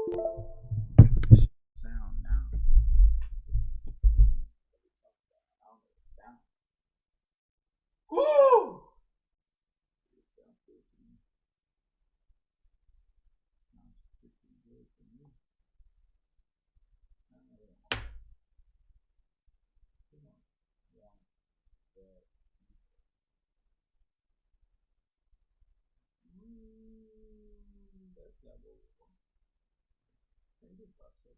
Sound now. Woo! It sounds good to me. Sounds pretty good to me. Come on. One, that. That's not what we want. Think about something.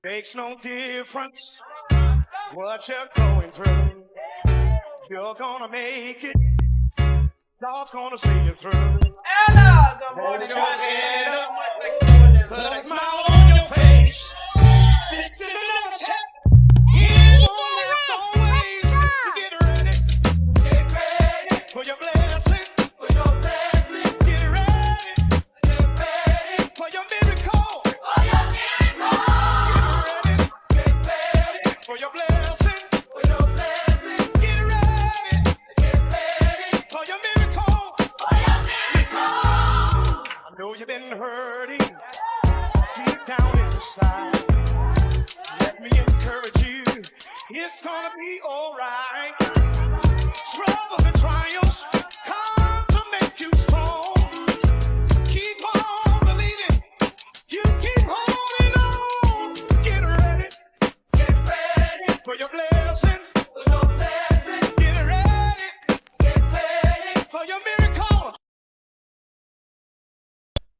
Makes no difference what you're going through. You're gonna make it. God's gonna see you through. Ella, good morning. Hold your head up, put a smile on your face. This is another test. It won't last always. So get ready. Get ready for your blessing. For your blessing. Get ready. Get ready for your miracle. For your miracle. Get ready for your blessing. For your blessing. Get ready. Get ready for your miracle. For your miracle. I know you've been hurting deep down inside. Let me encourage you. It's gonna be alright. Troubles and trials come to make you strong. Keep on believing. You keep holding on. Get ready. Get ready for your blessing. For your blessing. Get ready. Get ready for your miracle.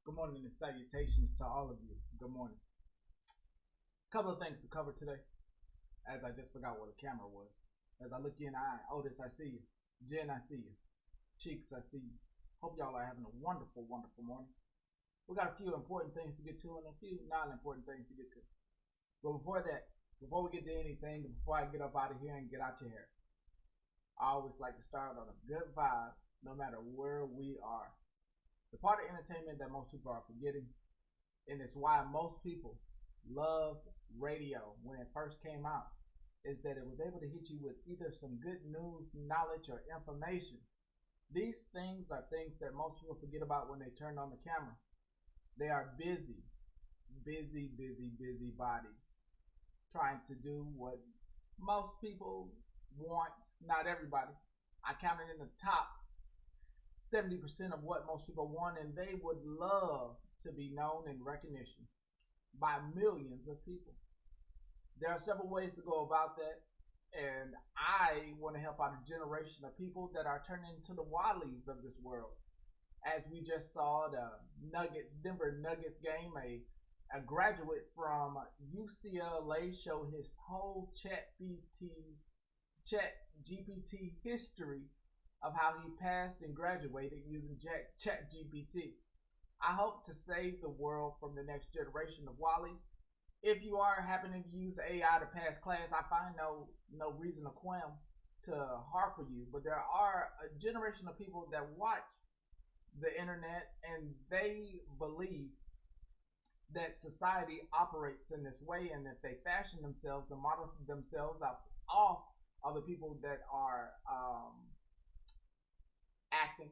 Good morning and salutations to all of you. Good morning. Couple of things to cover today, as I just forgot what the camera was. As I look you in the eye, Otis, I see you. Jen, I see you. Cheeks, I see you. Hope y'all are having a wonderful, wonderful morning. We got a few important things to get to and a few non-important things to get to. But before that, before we get to anything, before I get up out of here and get out your hair, I always like to start on a good vibe, no matter where we are. The part of entertainment that most people are forgetting, and it's why most people love radio when it first came out, is that it was able to hit you with either some good news, knowledge, or information. These things are things that most people forget about when they turn on the camera. They are busy, busy, busy, busy bodies trying to do what most people want. Not everybody. I count it in the top 70% of what most people want, and they would love to be known in recognition. by millions of people. There are several ways to go about that, and I want to help out a generation of people that are turning into the Wallies of this world. As we just saw the Nuggets, Denver Nuggets game, a graduate from UCLA showed his whole Chat GPT history of how he passed and graduated using Chat GPT. I hope to save the world from the next generation of Wallies. If you are happening to use AI to pass class, I find no reason to qualm to harp for you. But there are a generation of people that watch the internet and they believe that society operates in this way, and that they fashion themselves and model themselves off of the people that are acting,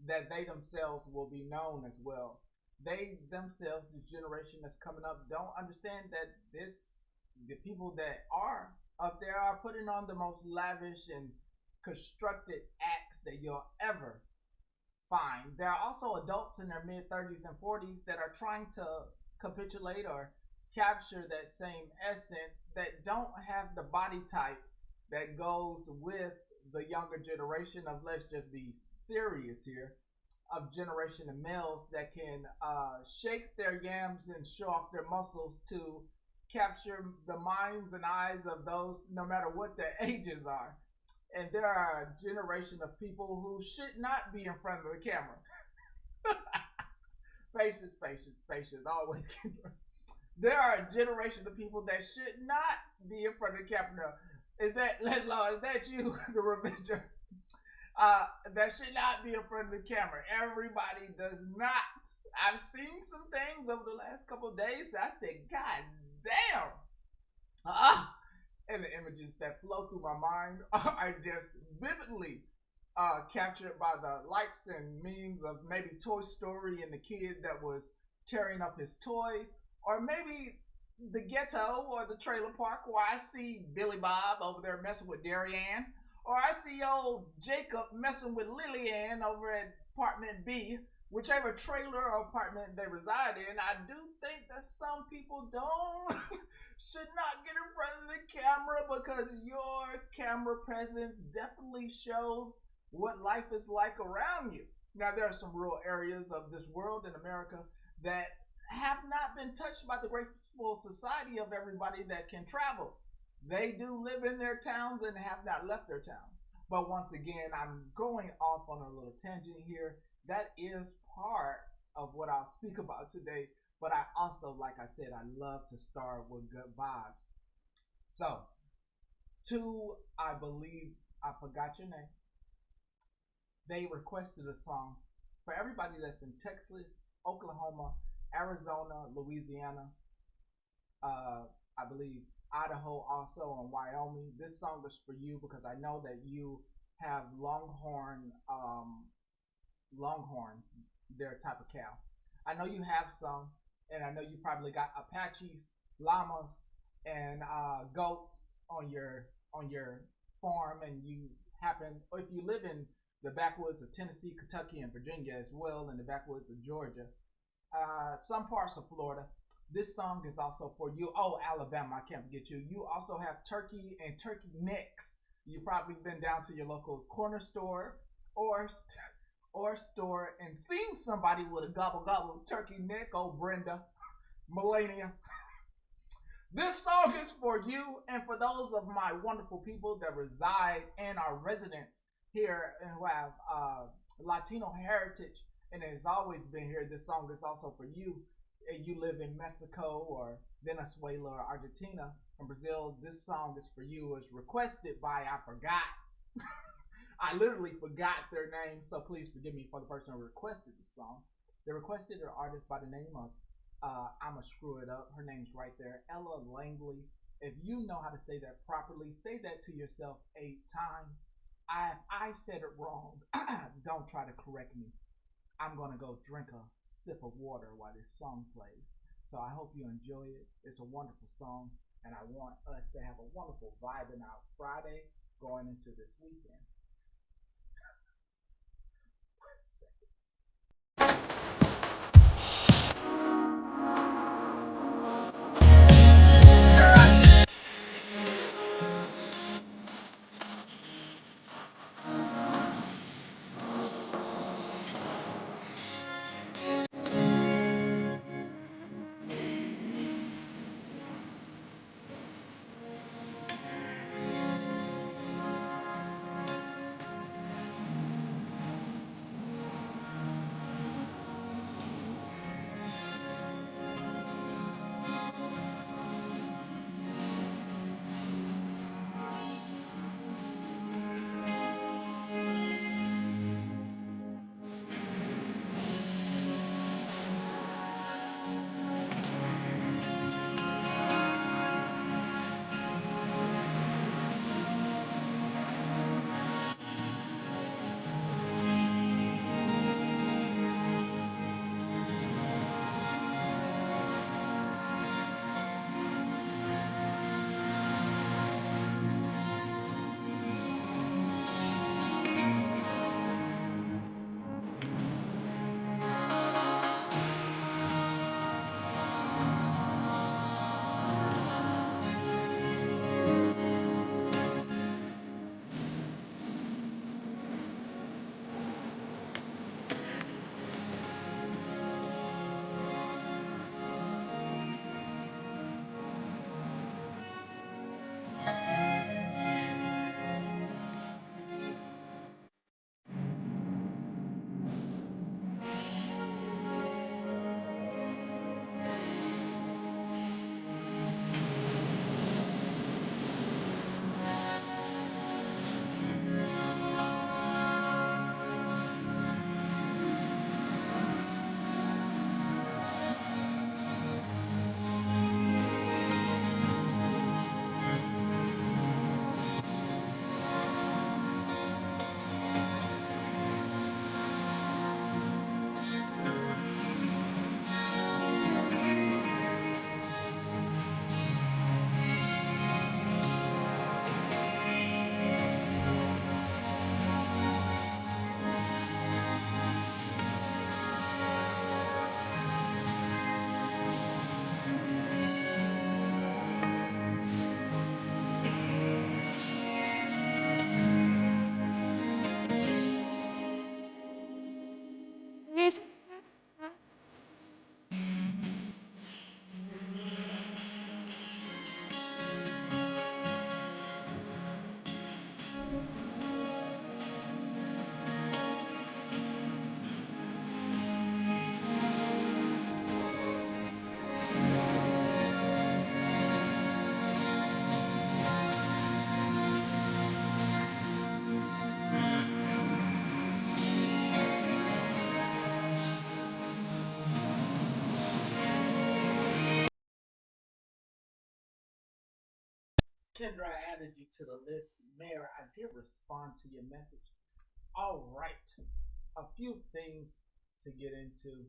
that they themselves will be known as well. They themselves, the generation that's coming up, don't understand that the people that are up there are putting on the most lavish and constructed acts that you'll ever find. There are also adults in their mid 30s and 40s that are trying to capitulate or capture that same essence, that don't have the body type that goes with the younger generation of, let's just be serious here, of generation of males that can shake their yams and show off their muscles to capture the minds and eyes of those, no matter what their ages are. And there are a generation of people who should not be in front of the camera. Patience, always keep. There are a generation of people that should not be in front of the camera. Is that Law? Is that you, the Revenger? That should not be in front of the camera. Everybody does not. I've seen some things over the last couple of days. I said, God damn. And the images that flow through my mind are just vividly captured by the likes and memes of maybe Toy Story and the kid that was tearing up his toys, or maybe the ghetto or the trailer park where I see Billy Bob over there messing with Darrianne, or I see old Jacob messing with Lillian over at apartment B, whichever trailer or apartment they reside in. I do think that some people don't should not get in front of the camera, because your camera presence definitely shows what life is like around you. Now, there are some rural areas of this world in America that have not been touched by the grateful society of everybody that can travel. They do live in their towns and have not left their towns. But once again, I'm going off on a little tangent here. That is part of what I'll speak about today. But I also, like I said, I love to start with good vibes. So, I believe I forgot your name. They requested a song for everybody that's in Texas, Oklahoma, Arizona, Louisiana, I believe Idaho also, and Wyoming. This song is for you because I know that you have longhorns, their type of cow. I know you have some, and I know you probably got Apaches, llamas, and goats on your farm, and you happen, or if you live in the backwoods of Tennessee, Kentucky, and Virginia as well, in the backwoods of Georgia, some parts of Florida. This song is also for you. Oh, Alabama, I can't forget you. You also have turkey and turkey necks. You've probably been down to your local corner store or store and seen somebody with a gobble turkey neck. Oh, Brenda, Melania. This song is for you and for those of my wonderful people that reside and are residents here and who have Latino heritage and has always been here. This song is also for you. If you live in Mexico or Venezuela or Argentina and Brazil, this song is for you. It's requested by, I forgot. I literally forgot their name, so please forgive me for the person who requested the song. They requested an artist by the name of, I'ma screw it up. Her name's right there, Ella Langley. If you know how to say that properly, say that to yourself 8 times. I said it wrong. Don't try to correct me. I'm gonna go drink a sip of water while this song plays. So I hope you enjoy it. It's a wonderful song, and I want us to have a wonderful vibing out Friday going into this weekend. Kendra, I added you to the list. Mayor, I did respond to your message. All right. A few things to get into.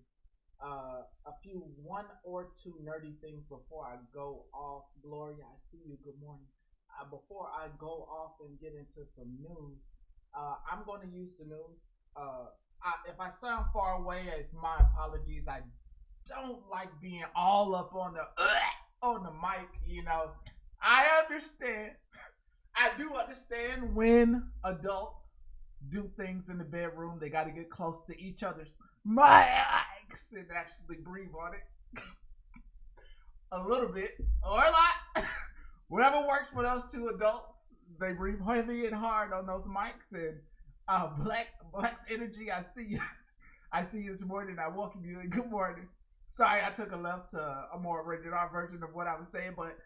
A few one or two nerdy things before I go off. Gloria, I see you. Good morning. Before I go off and get into some news, I'm going to use the news. If I sound far away, it's my apologies. I don't like being all up on the mic. You know, I understand. I do understand when adults do things in the bedroom, they got to get close to each other's mics and actually breathe on it a little bit or a lot. Whatever works for those two adults, they breathe heavy and hard on those mics. And Black's energy, I see you. I see you this morning. I welcome you and good morning. Sorry, I took a left to a more rated R version of what I was saying, but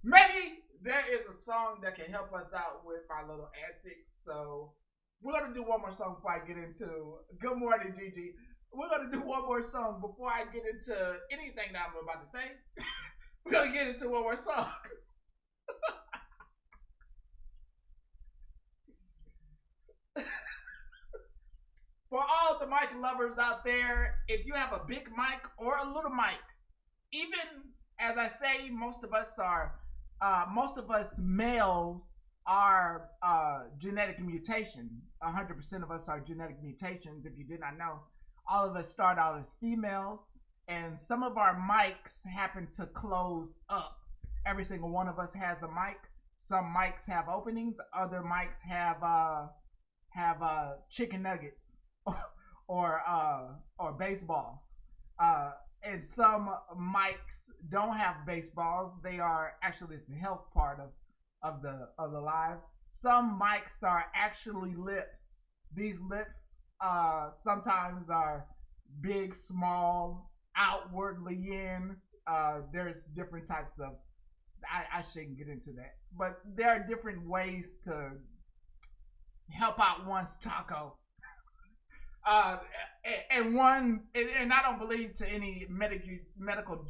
maybe there is a song that can help us out with my little antics. So we're going to do one more song before I get into good morning, Gigi. We're going to do one more song before I get into anything that I'm about to say. We're going to get into one more song. For all the mic lovers out there, if you have a big mic or a little mic, even as I say, most of us males are genetic mutation. 100% of us are genetic mutations. If you did not know, all of us start out as females, and some of our mics happen to close up. Every single one of us has a mic. Some mics have openings. Other mics have chicken nuggets or baseballs. And some mics don't have baseballs. They are actually the health part of the live. Some mics are actually lips. These lips sometimes are big, small, outwardly in. There's different types of. I shouldn't get into that, but there are different ways to help out one's taco. And I don't believe to any medical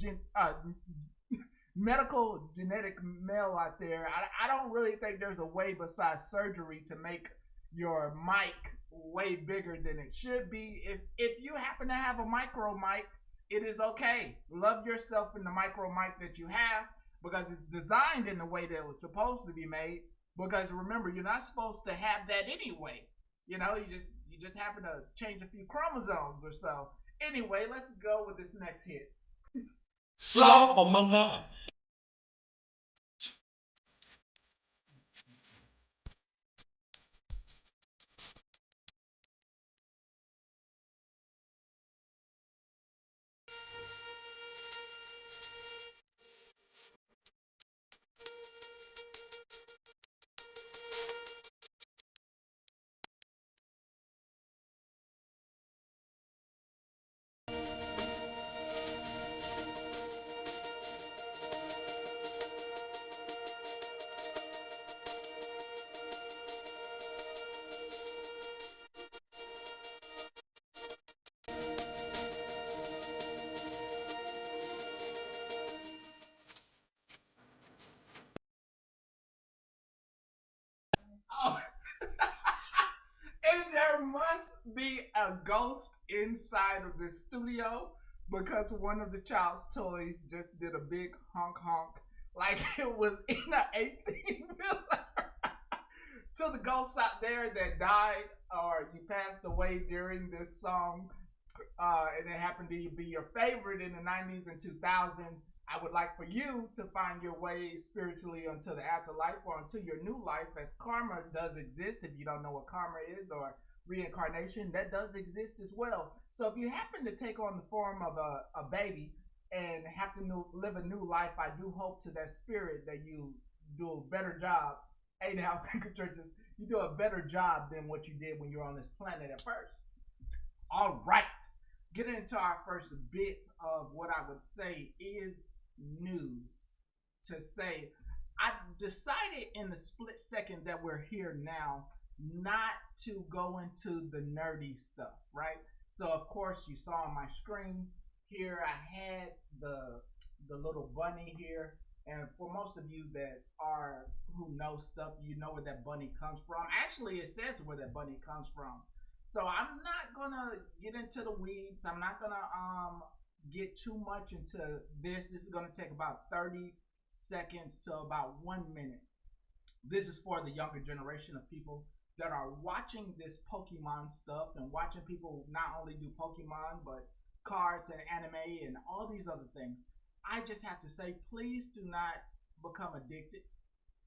genetic male out there. I don't really think there's a way besides surgery to make your mic way bigger than it should be. If you happen to have a micro mic, it is okay. Love yourself in the micro mic that you have because it's designed in the way that it was supposed to be made. Because remember, you're not supposed to have that anyway. You know, you just happen to change a few chromosomes or so. Anyway, let's go with this next hit. Slap on my line. Oh. And there must be a ghost inside of the studio because one of the child's toys just did a big honk honk like it was in an 18-wheeler. To the ghosts out there that died or you passed away during this song, and it happened to be your favorite in the 90s and 2000, I would like for you to find your way spiritually unto the afterlife or unto your new life, as karma does exist. If you don't know what karma is, or reincarnation, that does exist as well. So if you happen to take on the form of a baby and have to live a new life, I do hope to that spirit that you do a better job. Hey now, churches, you do a better job than what you did when you were on this planet at first. All right. Getting into our first bit of what I would say is news. To say, I decided in the split second that we're here now not to go into the nerdy stuff, right? So of course you saw on my screen here I had the little bunny here And for most of you that are who know stuff, you know where that bunny comes from. Actually, it says where that bunny comes from. So I'm not gonna get into the weeds. I'm not gonna get too much into this. This is gonna take about 30 seconds to about 1 minute. This is for the younger generation of people that are watching this Pokemon stuff and watching people not only do Pokemon but cards and anime and all these other things. I just have to say, please do not become addicted.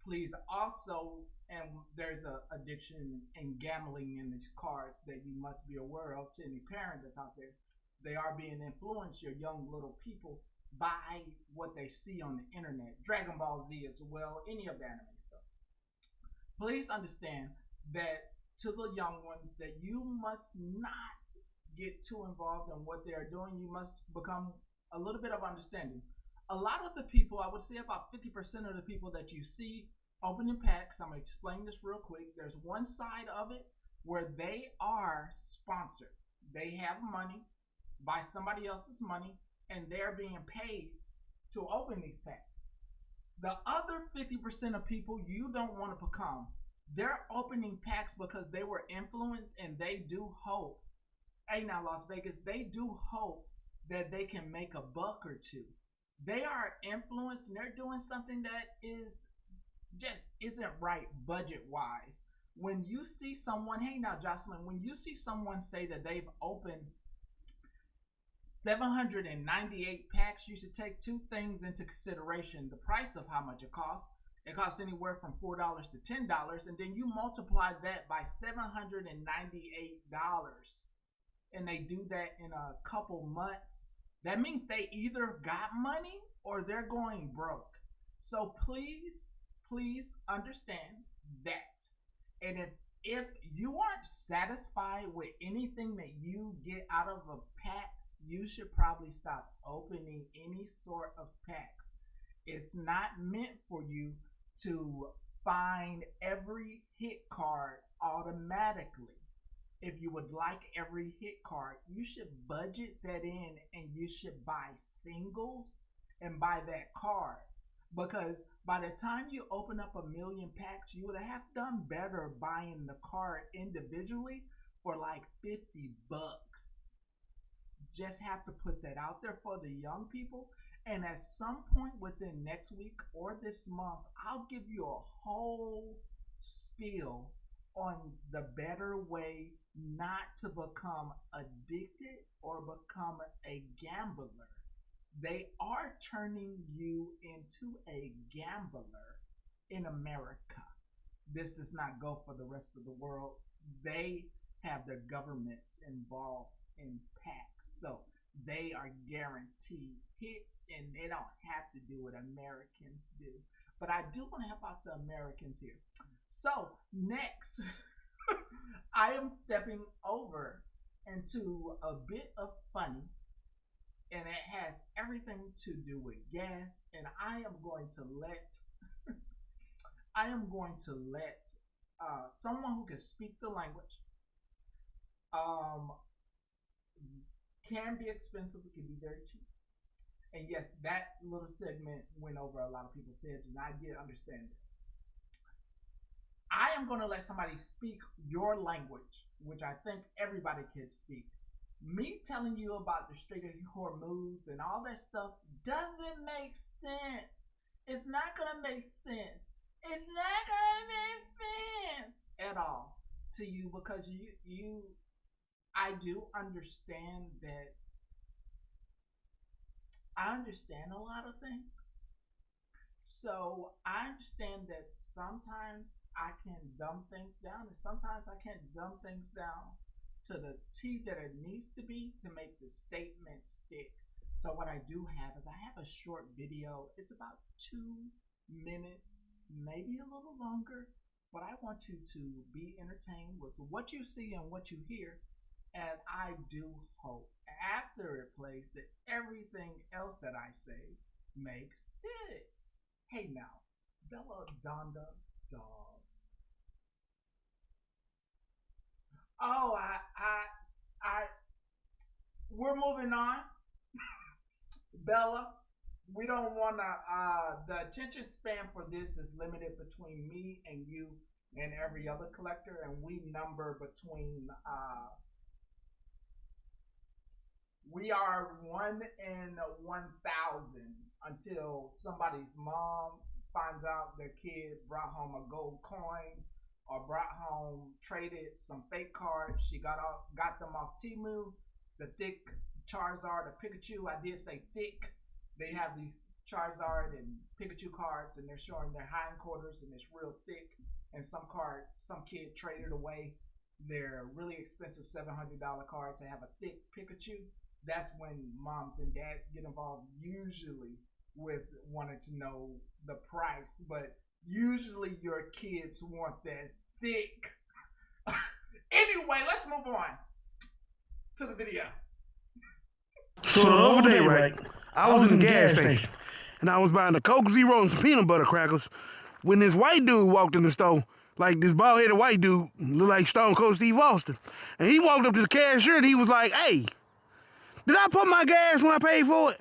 Please also, and there's a addiction in gambling in these cards that you must be aware of to any parent that's out there. They are being influenced, your young little people, by what they see on the internet. Dragon Ball Z as well, any of the anime stuff. Please understand that to the young ones that you must not get too involved in what they are doing. You must become a little bit of understanding. A lot of the people, I would say about 50% of the people that you see opening packs, I'm going to explain this real quick. There's one side of it where they are sponsored. They have money by somebody else's money and they're being paid to open these packs. The other 50% of people you don't want to become, they're opening packs because they were influenced and they do hope. Hey now Las Vegas, they do hope that they can make a buck or two. They are influenced and they're doing something that is just isn't right budget wise. When you see someone, hey now Jocelyn, when you see someone say that they've opened 798 packs, you should take two things into consideration. The price of how much it costs. It costs anywhere from $4 to $10, and then you multiply that by $798. And they do that in a couple months. That means they either got money or they're going broke. So please understand that. And if you aren't satisfied with anything that you get out of a pack, you should probably stop opening any sort of packs. It's not meant for you to find every hit card automatically. If you would like every hit card, you should budget that in and you should buy singles and buy that card. Because by the time you open up 1,000,000 packs, you would have done better buying the card individually for like $50. Just have to put that out there for the young people. And at some point within next week or this month, I'll give you a whole spiel on the better way not to become addicted or become a gambler. They are turning you into a gambler in America. This does not go for the rest of the world. They have their governments involved in packs, so they are guaranteed hits and they don't have to do what Americans do. But I do want to help out the Americans here. So next I am stepping over into a bit of funny, and it has everything to do with gas, and I am going to let someone who can speak the language. Can be expensive, it can be very cheap. And yes, that little segment went over a lot of people's heads, and I did understand it. I am going to let somebody speak your language, which I think everybody can speak. Me telling you about the Strait of Hormuz and all that stuff doesn't make sense. It's not going to make sense. It's not going to make sense at all to you, because I do understand that. I understand a lot of things. So I understand that sometimes I can dumb things down, and sometimes I can't dumb things down to the T that it needs to be to make the statement stick. So what I do have is I have a short video. It's about 2 minutes, maybe a little longer, but I want you to be entertained with what you see and what you hear. And I do hope after it plays that everything else that I say makes sense. Hey now, Bella Donda Dogs. Oh, we're moving on. Bella, We don't want to, the attention span for this is limited between me and you and every other collector, and we number between, we are 1 in 1,000 until somebody's mom finds out their kid brought home a gold coin or brought home, traded some fake cards. She got them off Temu, the thick Charizard or Pikachu. I did say thick. They have these Charizard and Pikachu cards, and they're showing their hindquarters, and it's real thick. And some kid traded away their really expensive $700 card to have a thick Pikachu. That's when moms and dads get involved, usually with wanting to know the price. But usually your kids want that thick. Anyway, let's move on to the video. So the other day, right, I was in the gas station, and I was buying a Coke Zero and some peanut butter crackers when this white dude walked in the store, like this bald-headed white dude, looked like Stone Cold Steve Austin. And he walked up to the cashier, and he was like, hey, did I put my gas when I paid for it?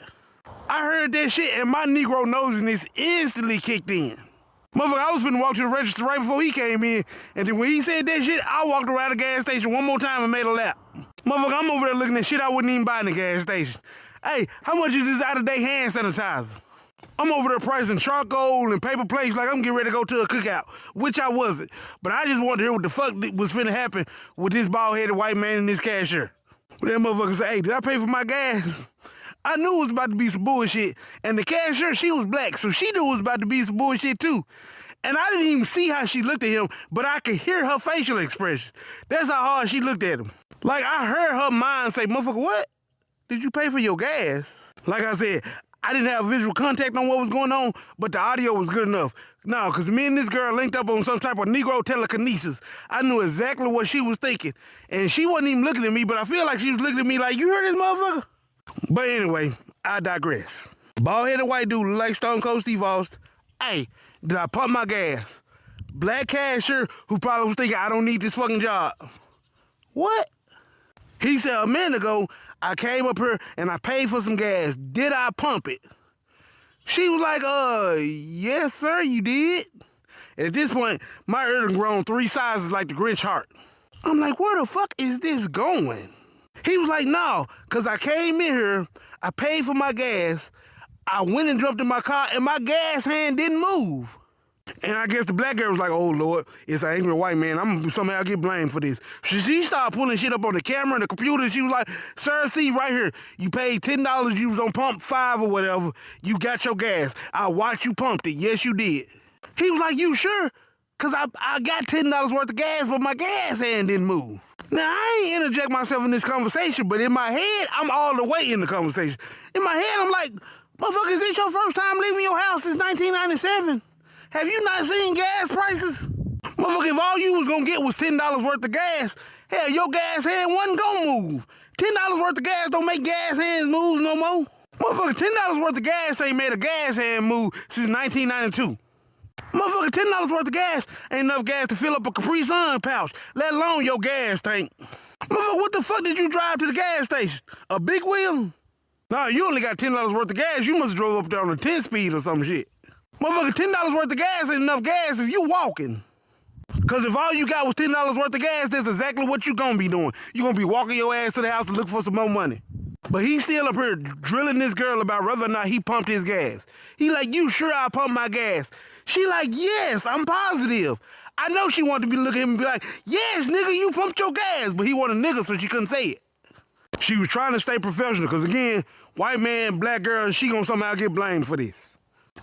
I heard that shit, and my Negro nosiness instantly kicked in. Motherfucker, I was finna walk to the register right before he came in, and then when he said that shit, I walked around the gas station one more time and made a lap. Motherfucker, I'm over there looking at shit I wouldn't even buy in the gas station. Hey, how much is this out-of-date hand sanitizer? I'm over there pricing charcoal and paper plates like I'm getting ready to go to a cookout, which I wasn't. But I just wanted to hear what the fuck was finna happen with this bald-headed white man and this cashier. That motherfucker said, hey, did I pay for my gas? I knew it was about to be some bullshit. And the cashier, she was black, so she knew it was about to be some bullshit too. And I didn't even see how she looked at him, but I could hear her facial expression. That's how hard she looked at him. Like, I heard her mind say, motherfucker, what? Did you pay for your gas? Like I said, I didn't have visual contact on what was going on, but the audio was good enough. No, because me and this girl linked up on some type of Negro telekinesis. I knew exactly what she was thinking. And she wasn't even looking at me, but I feel like she was looking at me like, you heard this motherfucker? But anyway, I digress. Bald-headed white dude look like Stone Cold Steve Austin. Hey, did I pump my gas? Black cashier who probably was thinking, I don't need this fucking job. What? He said a minute ago, I came up here and I paid for some gas. Did I pump it? She was like, yes, sir, you did. And at this point, my ear done grown 3 sizes like the Grinch heart. I'm like, where the fuck is this going? He was like, no, because I came in here, I paid for my gas, I went and jumped in my car, and my gas hand didn't move. And I guess the black girl was like, oh, Lord, it's an angry white man. I'm gonna somehow get blamed for this. She started pulling shit up on the camera and the computer. And she was like, sir, see right here. You paid $10. You was on pump 5 or whatever. You got your gas. I watched you pumped it. Yes, you did. He was like, you sure? Because I got $10 worth of gas, but my gas hand didn't move. Now, I ain't interject myself in this conversation, but in my head, I'm all the way in the conversation. In my head, I'm like, motherfucker, is this your first time leaving your house since 1997? Have you not seen gas prices? Motherfucker, if all you was gonna get was $10 worth of gas, hell, your gas hand wasn't gonna move. $10 worth of gas don't make gas hands move no more. Motherfucker, $10 worth of gas ain't made a gas hand move since 1992. Motherfucker, $10 worth of gas ain't enough gas to fill up a Capri Sun pouch, let alone your gas tank. Motherfucker, what the fuck did you drive to the gas station? A big wheel? Nah, you only got $10 worth of gas. You must have drove up there on a 10-speed or some shit. Motherfucker, $10 worth of gas ain't enough gas if you walking. Because if all you got was $10 worth of gas, that's exactly what you gonna be doing. You gonna be walking your ass to the house to look for some more money. But he's still up here drilling this girl about whether or not he pumped his gas. He like, you sure I pumped my gas? She like, yes, I'm positive. I know she wanted to be looking at him and be like, yes, nigga, you pumped your gas. But he wanted a nigga, so she couldn't say it. She was trying to stay professional, because again, white man, black girl, she gonna somehow get blamed for this.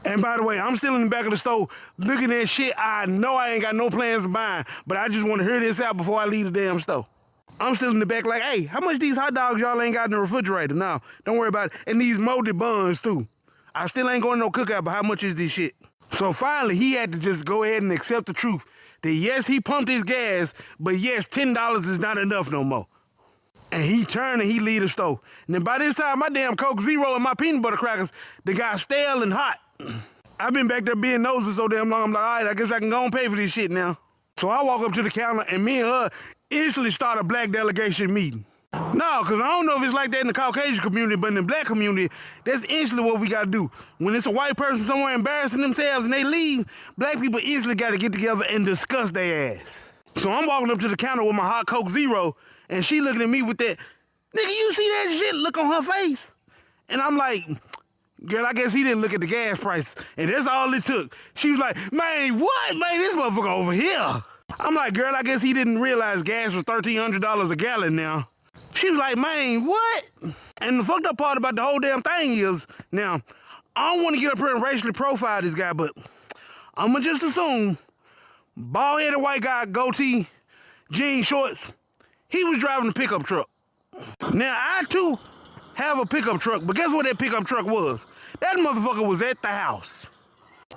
And by the way, I'm still in the back of the store looking at shit I know I ain't got no plans of buying, but I just want to hear this out before I leave the damn store. I'm still in the back like, hey, how much these hot dogs y'all ain't got in the refrigerator? No, don't worry about it. And these molded buns too. I still ain't going to no cookout, but how much is this shit? So finally, he had to just go ahead and accept the truth that yes, he pumped his gas, but yes, $10 is not enough no more. And he turned and he leave the store. And then by this time, my damn Coke Zero and my peanut butter crackers, they got stale and hot. I've been back there being nosy so damn long, I'm like, all right, I guess I can go and pay for this shit now. So I walk up to the counter and me and her instantly start a black delegation meeting. No, because I don't know if it's like that in the Caucasian community, but in the black community, that's instantly what we got to do. When it's a white person somewhere embarrassing themselves and they leave, black people instantly got to get together and discuss their ass. So I'm walking up to the counter with my hot Coke Zero, and she looking at me with that, nigga, you see that shit look on her face? And I'm like, girl, I guess he didn't look at the gas prices. And that's all it took. She was like, man, what? Man, this motherfucker over here. I'm like, girl, I guess he didn't realize gas was $1,300 a gallon now. She was like, man, what? And the fucked up part about the whole damn thing is, now, I don't want to get up here and racially profile this guy, but I'm going to just assume, bald-headed white guy, goatee, jean shorts, he was driving a pickup truck. Now, I, too, have a pickup truck, but guess what that pickup truck was? That motherfucker was at the house.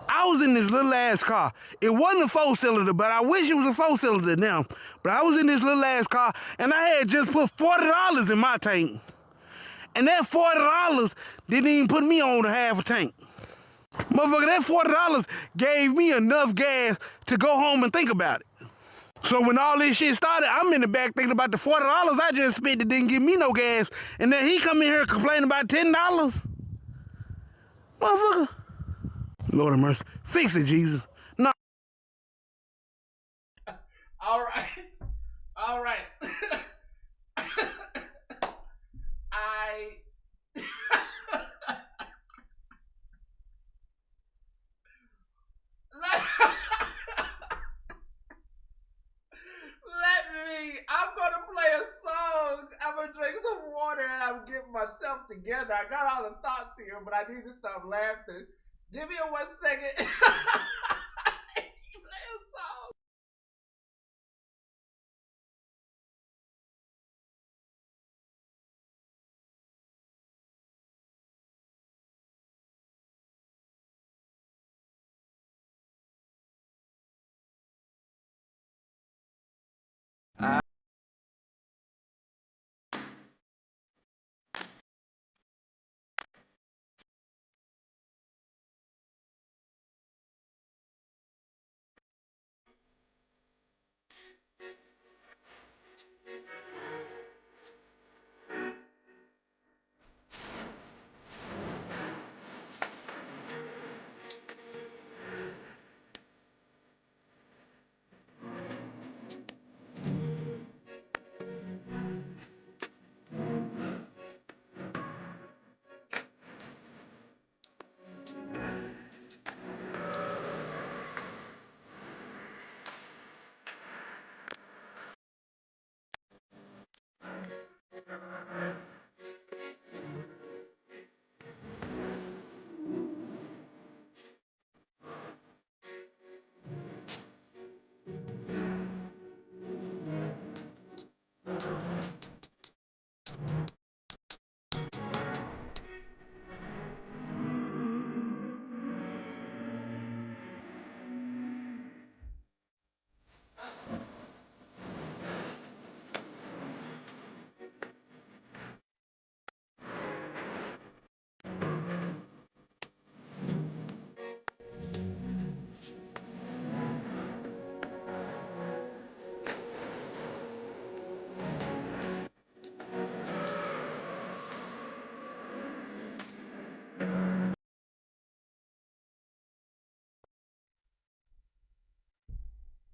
I was in this little ass car. It wasn't a 4-cylinder, but I wish it was a 4-cylinder now. But I was in this little ass car, and I had just put $40 in my tank. And that $40 didn't even put me on a half a tank. Motherfucker, that $40 gave me enough gas to go home and think about it. So when all this shit started, I'm in the back thinking about the $40 I just spent that didn't give me no gas. And then he come in here complaining about $10. Motherfucker. Lord have mercy. Fix it, Jesus. No. All right. All right. I'm gonna play a song. I'm gonna drink some water and I'm getting myself together. I got all the thoughts here, but I need to stop laughing. Give me a 1 second. Play a song.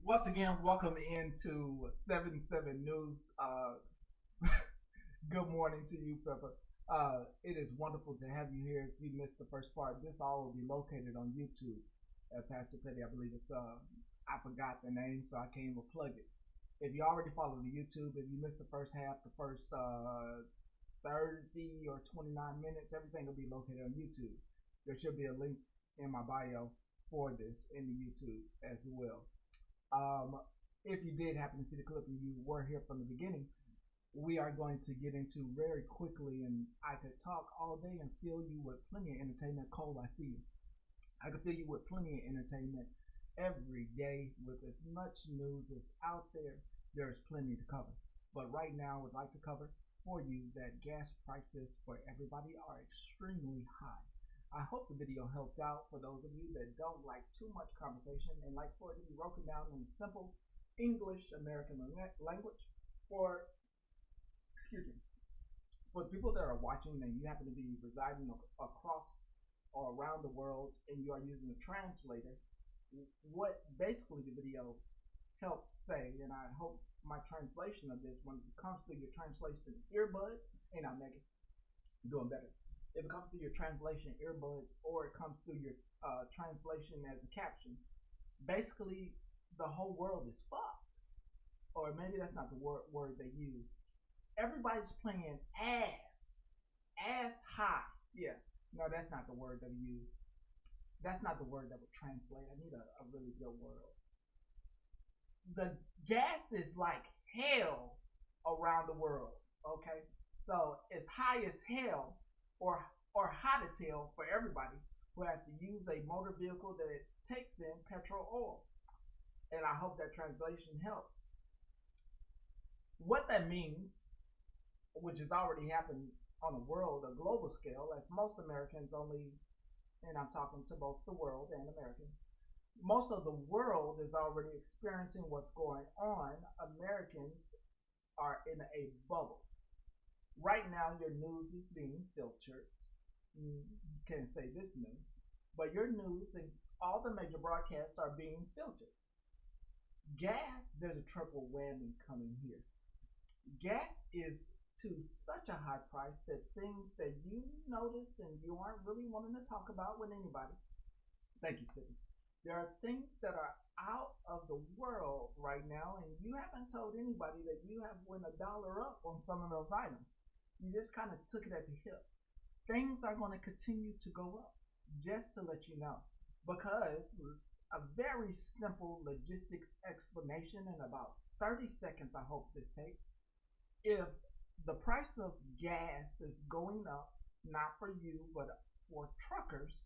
Once again, welcome into 7-7 News. Good morning to you, Pepper. It is wonderful to have you here. If you missed the first part, this all will be located on YouTube at Pastor Petty. I believe it's, I forgot the name, so I can't even plug it. If you already follow the YouTube, if you missed the first half, the first 30 or 29 minutes, everything will be located on YouTube. There should be a link in my bio for this in the YouTube as well. If you did happen to see the clip and you were here from the beginning, we are going to get into very quickly, and I could talk all day and fill you with plenty of entertainment. Cole, I see you. I could fill you with plenty of entertainment every day with as much news as out there. There's plenty to cover. But right now, I would like to cover for you that gas prices for everybody are extremely high. I hope the video helped out for those of you that don't like too much conversation and like for it to be broken down in simple English American language, or excuse me, For the people that are watching and you happen to be residing across or around the world and you are using a translator, what basically the video helps say, and I hope my translation of this, when it comes through your translation earbuds, hey now Megan, you're doing better. If it comes through your translation earbuds or it comes through your translation as a caption, basically the whole world is fucked. Or maybe that's not the word they use. Everybody's playing ass high. Yeah, no, that's not the word that we use. That's not the word that would translate. I need a really good word. The gas is like hell around the world. Okay, so it's high as hell or hot as hell for everybody who has to use a motor vehicle that takes in petrol oil. And I hope that translation helps. What that means, which has already happened on a global scale, as most Americans only, and I'm talking to both the world and Americans, most of the world is already experiencing what's going on. Americans are in a bubble. Right now, your news is being filtered. You can't say this news, but your news and all the major broadcasts are being filtered. Gas, there's a triple whammy coming here. Gas is to such a high price that things that you notice and you aren't really wanting to talk about with anybody. Thank you, Sydney. There are things that are out of the world right now, and you haven't told anybody that you have went $1 up on some of those items. You just kind of took it at the hip. Things are going to continue to go up, just to let you know, because a very simple logistics explanation in about 30 seconds, I hope this takes. If the price of gas is going up, not for you, but for truckers,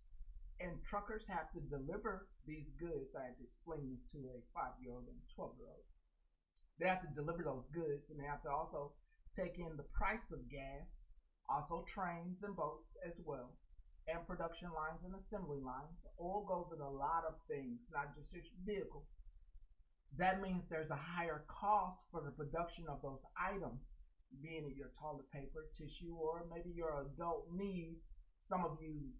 and truckers have to deliver these goods. I had to explain this to a 5-year-old and 12-year-old. They have to deliver those goods, and they have to also take in the price of gas, also trains and boats as well, and production lines and assembly lines. Oil goes in a lot of things, not just your vehicle. That means there's a higher cost for the production of those items, being it your toilet paper, tissue, or maybe your adult needs. Some of you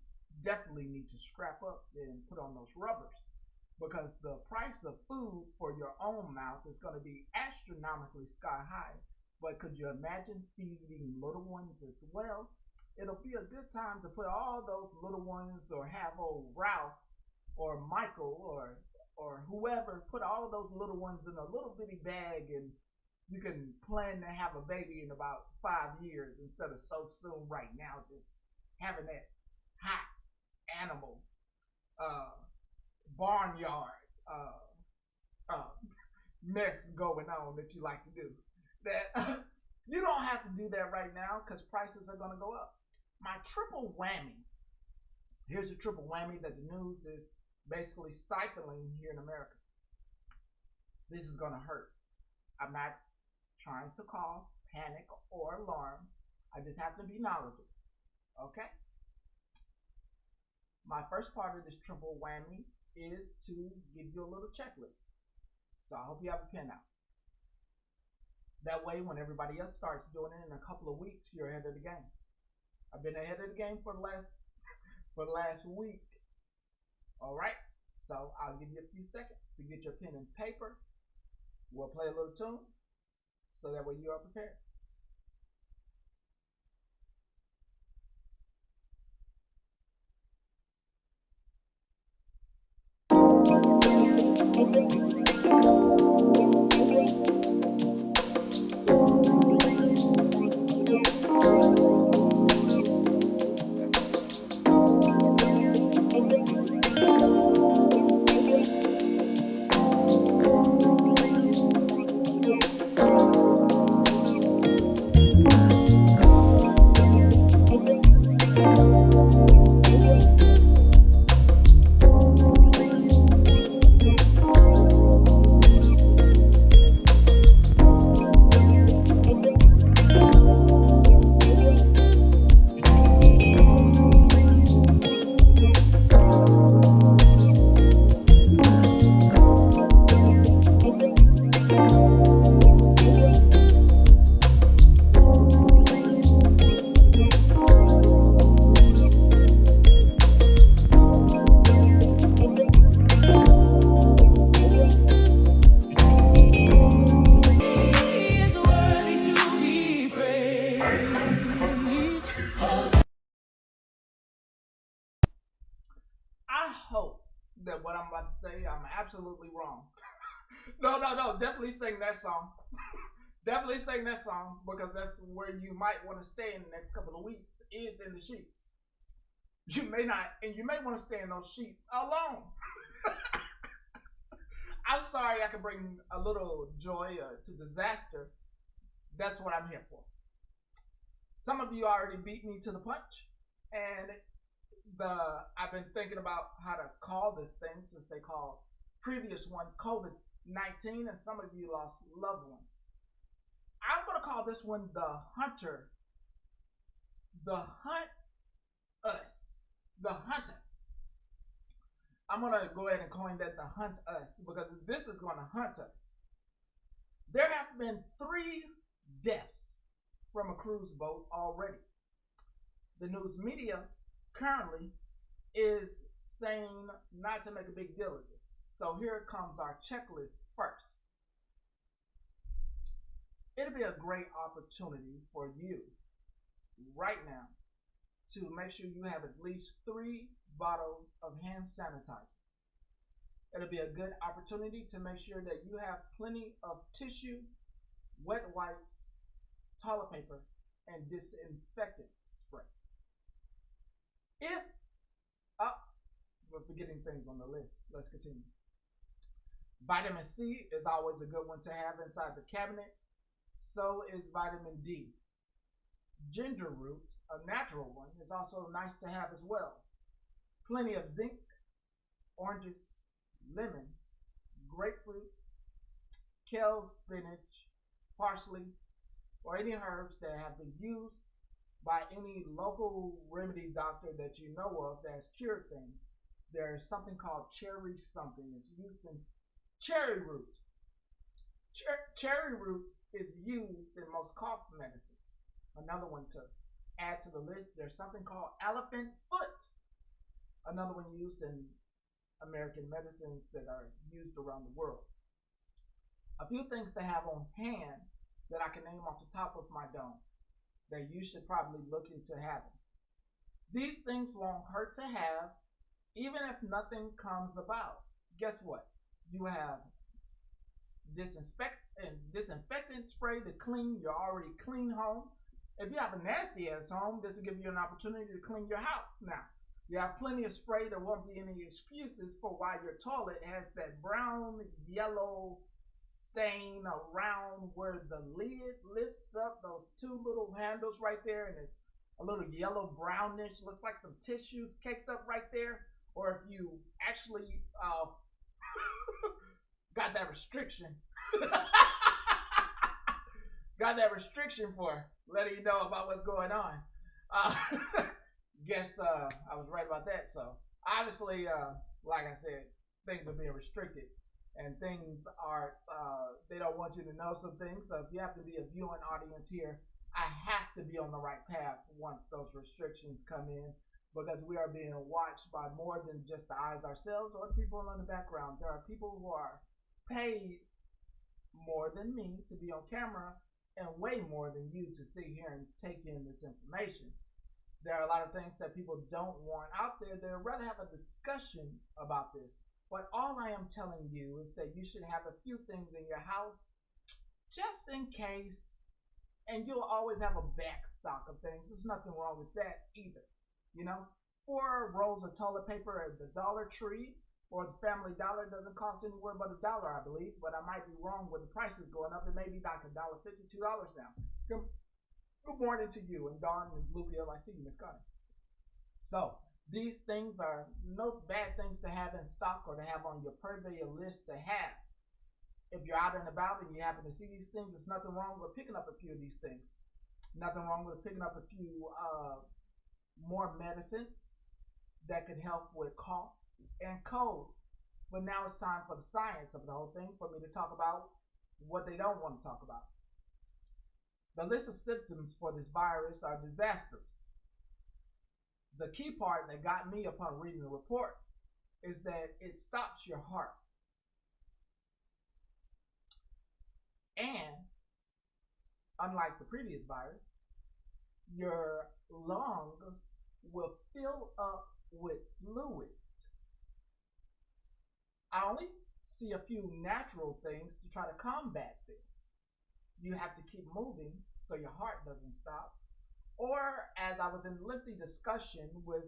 definitely need to scrap up and put on those rubbers, because the price of food for your own mouth is going to be astronomically sky high. But could you imagine feeding little ones as well? It'll be a good time to put all those little ones, or have old Ralph or Michael or whoever, put all of those little ones in a little bitty bag, and you can plan to have a baby in about 5 years instead of so soon right now, just having that hot animal barnyard mess going on that you like to do. That you don't have to do that right now, because prices are going to go up. My triple whammy. Here's a triple whammy that the news is basically stifling here in America. This is going to hurt. I'm not trying to cause panic or alarm. I just have to be knowledgeable. Okay? My first part of this triple whammy is to give you a little checklist. So I hope you have a pen out. That way, when everybody else starts doing it in a couple of weeks, you're ahead of the game. I've been ahead of the game for the last week. All right. So I'll give you a few seconds to get your pen and paper. We'll play a little tune, so that way you are prepared. I hope that what I'm about to say, I'm absolutely wrong. No. Definitely sing that song. Definitely sing that song because that's where you might want to stay in the next couple of weeks is in the sheets. You may not, and you may want to stay in those sheets alone. I'm sorry I can bring a little joy to disaster. That's what I'm here for. Some of you already beat me to the punch, and I've been thinking about how to call this thing since they called previous one COVID-19, and some of you lost loved ones. I'm gonna call this one the Hunter. The Hunt Us. The Hunt Us. I'm gonna go ahead and coin that the Hunt Us because this is gonna hunt us. There have been 3 deaths from a cruise boat already. The news media currently is saying not to make a big deal of this. So here comes our checklist first. It'll be a great opportunity for you right now to make sure you have at least 3 bottles of hand sanitizer. It'll be a good opportunity to make sure that you have plenty of tissue, wet wipes, toilet paper, and disinfectant spray. We're forgetting things on the list. Let's continue. Vitamin C is always a good one to have inside the cabinet. So is vitamin D. Ginger root, a natural one, is also nice to have as well. Plenty of zinc, oranges, lemons, grapefruits, kale, spinach, parsley, or any herbs that have been used by any local remedy doctor that you know of that has cured things. There's something called cherry something. It's used in cherry root. Cherry root is used in most cough medicines. Another one to add to the list, there's something called elephant foot. Another one used in American medicines that are used around the world. A few things to have on hand that I can name off the top of my dome that you should probably look into having. These things won't hurt to have, even if nothing comes about. Guess what? You have disinfectant spray to clean your already clean home. If you have a nasty ass home, this will give you an opportunity to clean your house. Now, you have plenty of spray. There won't be any excuses for why your toilet has that brown, yellow stain around where the lid lifts up, those 2 little handles right there, and it's a little yellow brownish, looks like some tissues caked up right there. Or if you actually got that restriction for letting you know about what's going on. Guess I was right about that. So obviously, like I said, things are being restricted and things are they don't want you to know some things. So if you have to be a viewing audience here, I have to be on the right path once those restrictions come in, because we are being watched by more than just the eyes ourselves or people in the background. There are people who are paid more than me to be on camera and way more than you to sit here and take in this information. There are a lot of things that people don't want out there. They'd rather have a discussion about this. But all I am telling you is that you should have a few things in your house just in case, and you'll always have a back stock of things. There's nothing wrong with that either. You know, 4 rolls of toilet paper at the Dollar Tree or the Family Dollar doesn't cost anywhere but $1, I believe. But I might be wrong with the prices going up. It may be like $1.50, $2 now. Good morning to you and Dawn and Bluegill. I see you, Miss Connie. So these things are no bad things to have in stock or to have on your purveyor list to have. If you're out and about and you happen to see these things, there's nothing wrong with picking up a few of these things. Nothing wrong with picking up a few more medicines that could help with cough and cold. But now it's time for the science of the whole thing, for me to talk about what they don't want to talk about. The list of symptoms for this virus are disastrous. The key part that got me upon reading the report is that it stops your heart. And unlike the previous virus, your lungs will fill up with fluid. I only see a few natural things to try to combat this. You have to keep moving so your heart doesn't stop. Or, as I was in lengthy discussion with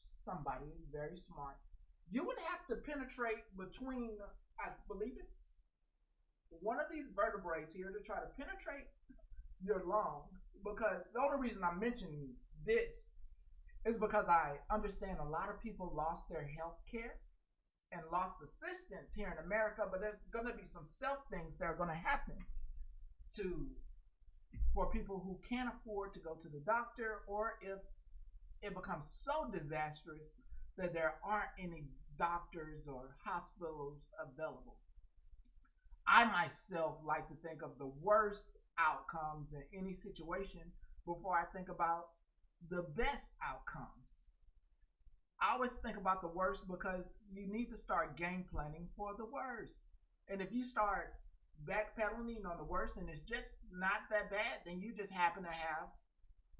somebody very smart, you would have to penetrate between, I believe it's one of these vertebrae here to try to penetrate your lungs. Because the only reason I'm mentioning this is because I understand a lot of people lost their health care and lost assistance here in America, but there's going to be some self things that are going to happen for people who can't afford to go to the doctor, or if it becomes so disastrous that there aren't any doctors or hospitals available. I myself like to think of the worst outcomes in any situation before I think about the best outcomes. I always think about the worst because you need to start game planning for the worst. And if you start backpedaling on the worst and it's just not that bad, then you just happen to have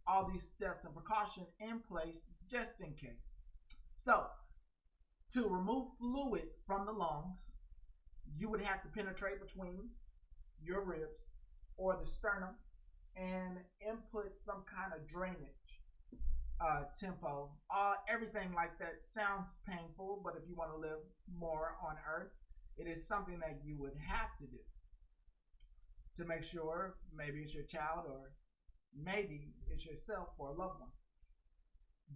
all these steps and precaution in place just in case. So, to remove fluid from the lungs, you would have to penetrate between your ribs or the sternum and input some kind of drainage tempo. Everything like that sounds painful, but if you want to live more on earth, it is something that you would have to do to make sure maybe it's your child or maybe it's yourself or a loved one.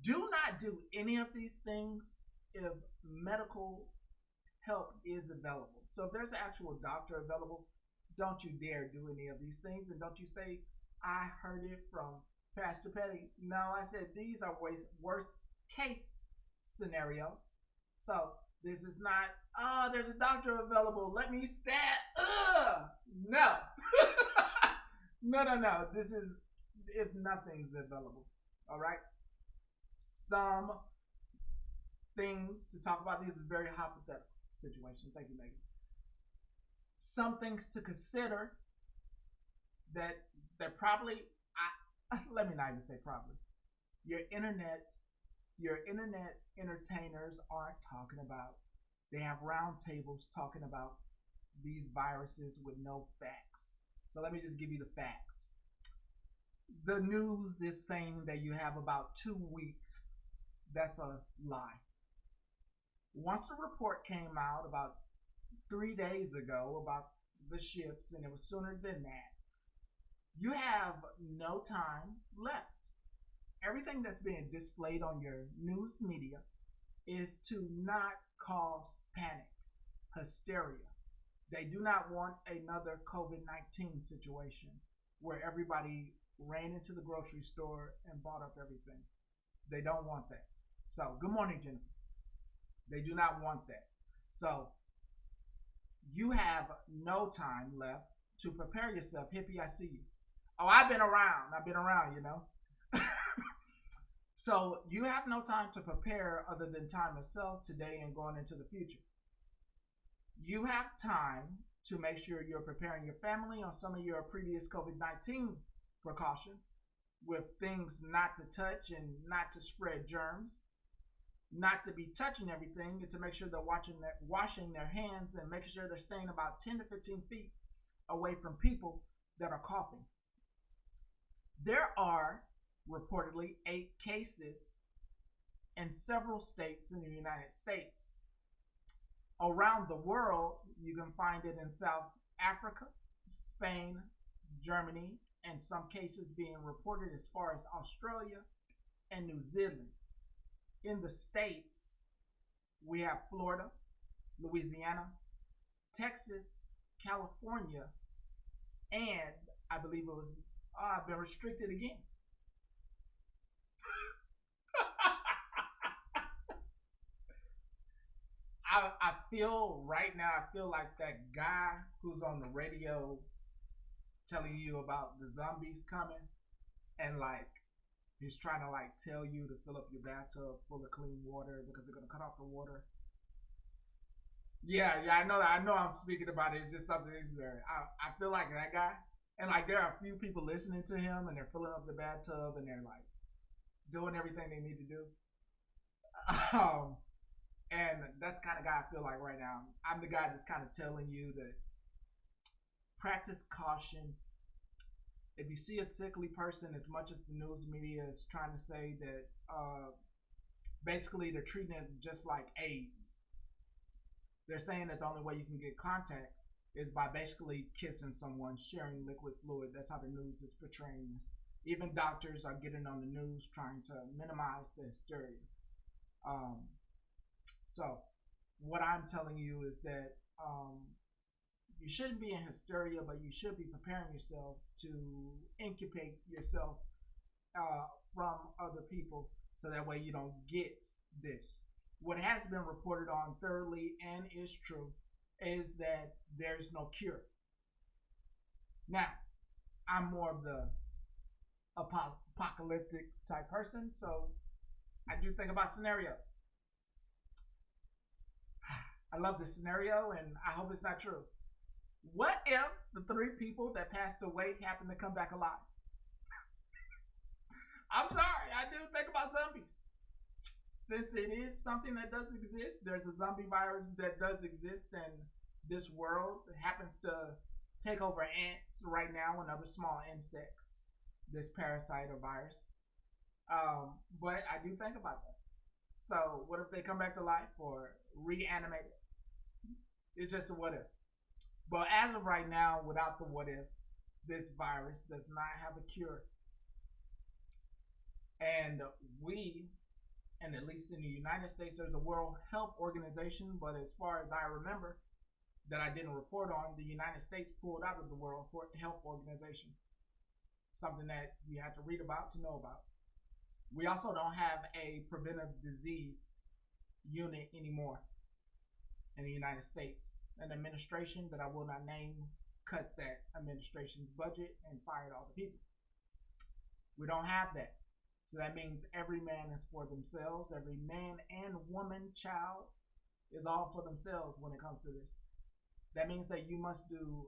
Do not do any of these things if medical help is available. So if there's an actual doctor available, don't you dare do any of these things. And don't you say, I heard it from Pastor Petty. No, I said these are worst case scenarios. So this is not, there's a doctor available, let me stab. No. No. This is if nothing's available. All right. Some things to talk about. These are very hypothetical situation. Thank you, Megan. Some things to consider that probably, let me not even say probably, your internet entertainers aren't talking about. They have roundtables talking about these viruses with no facts. So let me just give you the facts. The news is saying that you have about 2 weeks. That's a lie. Once the report came out about 3 days ago about the ships, and it was sooner than that, you have no time left. Everything that's being displayed on your news media is to not cause panic, hysteria. They do not want another COVID-19 situation where everybody ran into the grocery store and bought up everything. They don't want that. So, good morning, Jennifer. They do not want that. So, you have no time left to prepare yourself. Hippie, I see you. Oh, I've been around, you know. So, you have no time to prepare other than time itself today and going into the future. You have time to make sure you're preparing your family on some of your previous COVID-19 precautions with things not to touch and not to spread germs, not to be touching everything, and to make sure they're washing their hands and making sure they're staying about 10 to 15 feet away from people that are coughing. There are reportedly 8 cases in several states in the United States. Around the world, you can find it in South Africa, Spain, Germany, and some cases being reported as far as Australia and New Zealand. In the States, we have Florida, Louisiana, Texas, California, and I believe it was been restricted again. I feel right now, I feel like that guy who's on the radio telling you about the zombies coming, and like he's trying to like tell you to fill up your bathtub full of clean water because they're gonna cut off the water. Yeah, I know that. I know I'm speaking about it. It's just something. I feel like that guy, And like there are a few people listening to him and they're filling up the bathtub and they're like doing everything they need to do. And that's the kind of guy I feel like right now. I'm the guy that's kind of telling you that practice caution. If you see a sickly person, as much as the news media is trying to say that basically they're treating it just like AIDS, they're saying that the only way you can get contact is by basically kissing someone, sharing liquid fluid. That's how the news is portraying this. Even doctors are getting on the news trying to minimize the hysteria. So what I'm telling you is that you shouldn't be in hysteria, but you should be preparing yourself to incubate yourself from other people so that way you don't get this. What has been reported on thoroughly and is true is that there's no cure. Now, I'm more of the apocalyptic type person, so I do think about scenarios. I love this scenario, and I hope it's not true. What if the 3 people that passed away happen to come back alive? I'm sorry, I do think about zombies. Since it is something that does exist, there's a zombie virus that does exist in this world. It happens to take over ants right now and other small insects, this parasite or virus. But I do think about that. So what if they come back to life or reanimated? It's just a what if. But as of right now, without the what if, this virus does not have a cure. And we, and at least in the United States, there's a World Health Organization, but as far as I remember, that I didn't report on, the United States pulled out of the World Health Organization. Something that you have to read about to know about. We also don't have a preventive disease unit anymore in the United States. An administration that I will not name cut that administration's budget and fired all the people. We don't have that. So that means every man is for themselves. Every man and woman, child is all for themselves when it comes to this. That means that you must do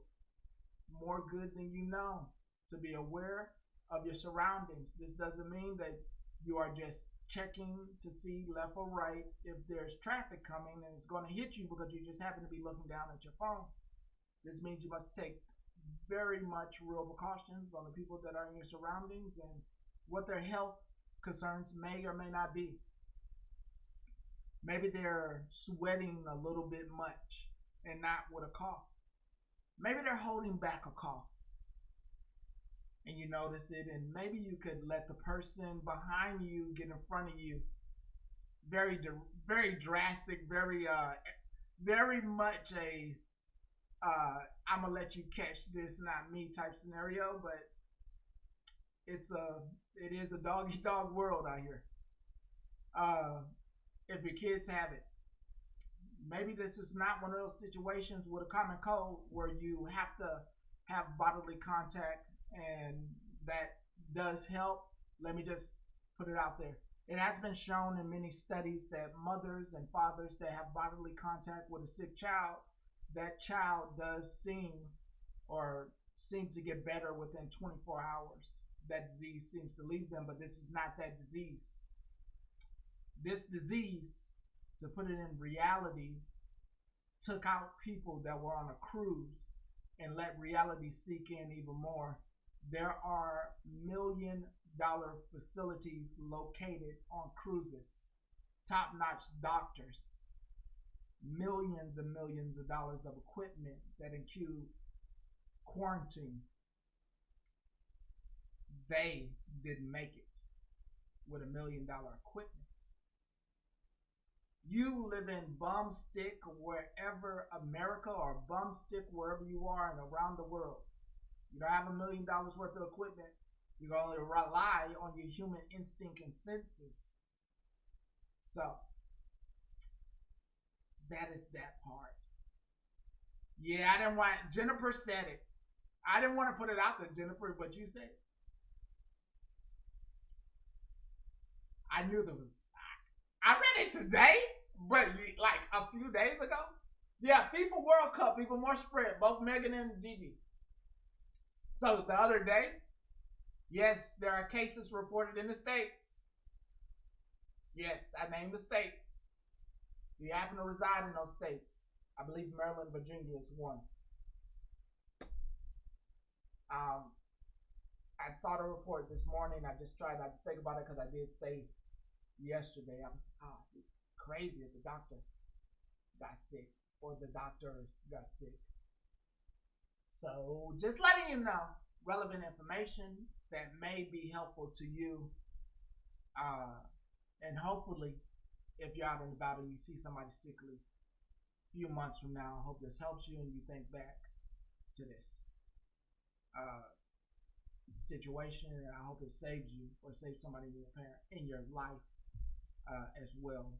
more good than you know to be aware of your surroundings. This doesn't mean that you are just checking to see left or right if there's traffic coming and it's going to hit you because you just happen to be looking down at your phone. This means you must take very much real precautions on the people that are in your surroundings and what their health concerns may or may not be. Maybe they're sweating a little bit much and not with a cough. Maybe they're holding back a cough and you notice it, and maybe you could let the person behind you get in front of you. Very drastic, very much a I'm gonna let you catch this, not me type scenario, but it is a dog world out here. If your kids have it, maybe this is not one of those situations with a common cold where you have to have bodily contact, and that does help. Let me just put it out there. It has been shown in many studies that mothers and fathers that have bodily contact with a sick child, that child does seem to get better within 24 hours. That disease seems to leave them, but this is not that disease. This disease, to put it in reality, took out people that were on a cruise and let reality seek in even more. There are $1 million facilities located on cruises, top-notch doctors, millions and millions of dollars of equipment that include quarantine. They didn't make it with $1 million equipment. You live in bumstick wherever America, or bumstick wherever you are and around the world. You don't have $1 million worth of equipment. You can only rely on your human instinct and senses. So, that is that part. Yeah, I didn't want, Jennifer said it. I didn't want to put it out there, Jennifer, but you said it. I knew there was, I read it today, but like a few days ago. Yeah, FIFA World Cup, even more spread, both Megan and Gigi. So the other day, yes, there are cases reported in the states. Yes, I named the states. Do you happen to reside in those states? I believe Maryland, Virginia is one. I saw the report this morning. I just tried not to think about it because I did say yesterday, I was crazy if the doctor got sick or the doctors got sick. So just letting you know, relevant information that may be helpful to you. And hopefully, if you're out and about and you see somebody sickly a few months from now, I hope this helps you and you think back to this situation, and I hope it saves you or saves somebody in your life as well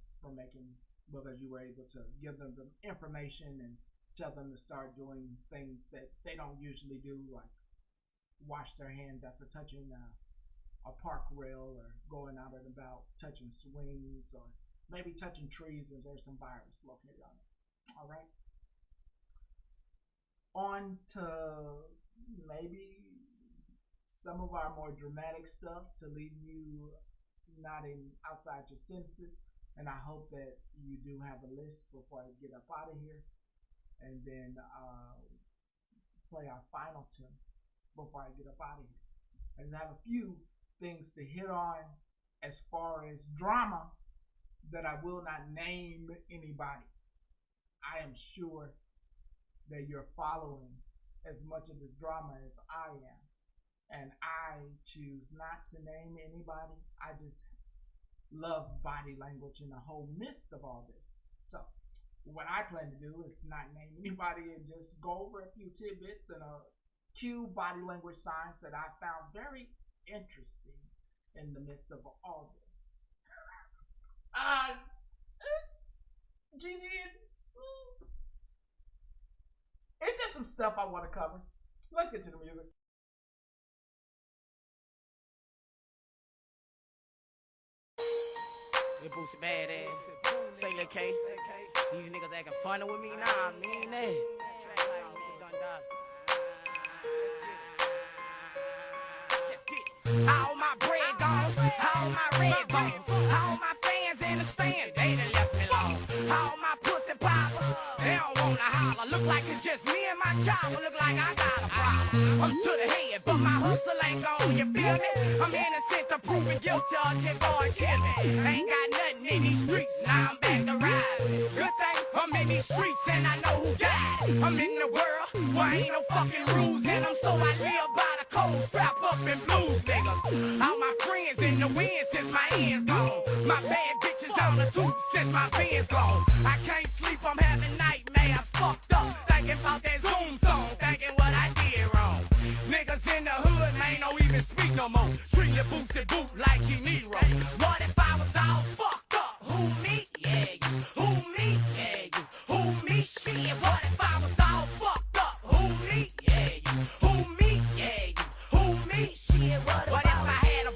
because you were able to give them the information and tell them to start doing things that they don't usually do, like wash their hands after touching a park rail or going out and about, touching swings or maybe touching trees and there's some virus located on it. All right. On to maybe some of our more dramatic stuff to leave you not outside your senses. And I hope that you do have a list before I get up out of here. And then play our final tune before I get up out of here. I just have a few things to hit on as far as drama that I will not name anybody. I am sure that you're following as much of this drama as I am. And I choose not to name anybody. I just love body language in the whole midst of all this. So what I plan to do is not name anybody and just go over a few tidbits and a few body language signs that I found very interesting in the midst of all this. It's Gigi, it's just some stuff I want to cover. Let's get to the music. It Boosie badass. Say Lil K. These niggas acting funny with me. Nah, I mean that. All my bread gone, all my red bones, all my fans in the stand, they done left me alone. All my pussy poppers, they don't wanna holler. Look like it's just me and my chopper, look like I got a problem. I'm to the head, but my hustle ain't gone, you feel me? I'm innocent to proven guilty until God kill me. Ain't got nothing in these streets, now I'm back to ride. Good thing I'm in these streets and I know who got it. I'm in the world where ain't no fucking rules in them, so I live by the code, strap up and blues, niggas. All my friends in the wind since my ends gone. My bad bitches on the tube since my pen's gone. I can't sleep, I'm having nightmares, fucked up, thinking about that Zoom song, thinking what I did wrong. Niggas in the hood, man, don't even speak no more. Treat Lil Boosie boot like he Negro. What if I was all fucked up? Who me? Yeah, you. Who me? Yeah, you. Who me? Shit, what if I was all fucked up? Who me? Yeah, you. Who me? Yeah, you. Who me? Shit, what if I had a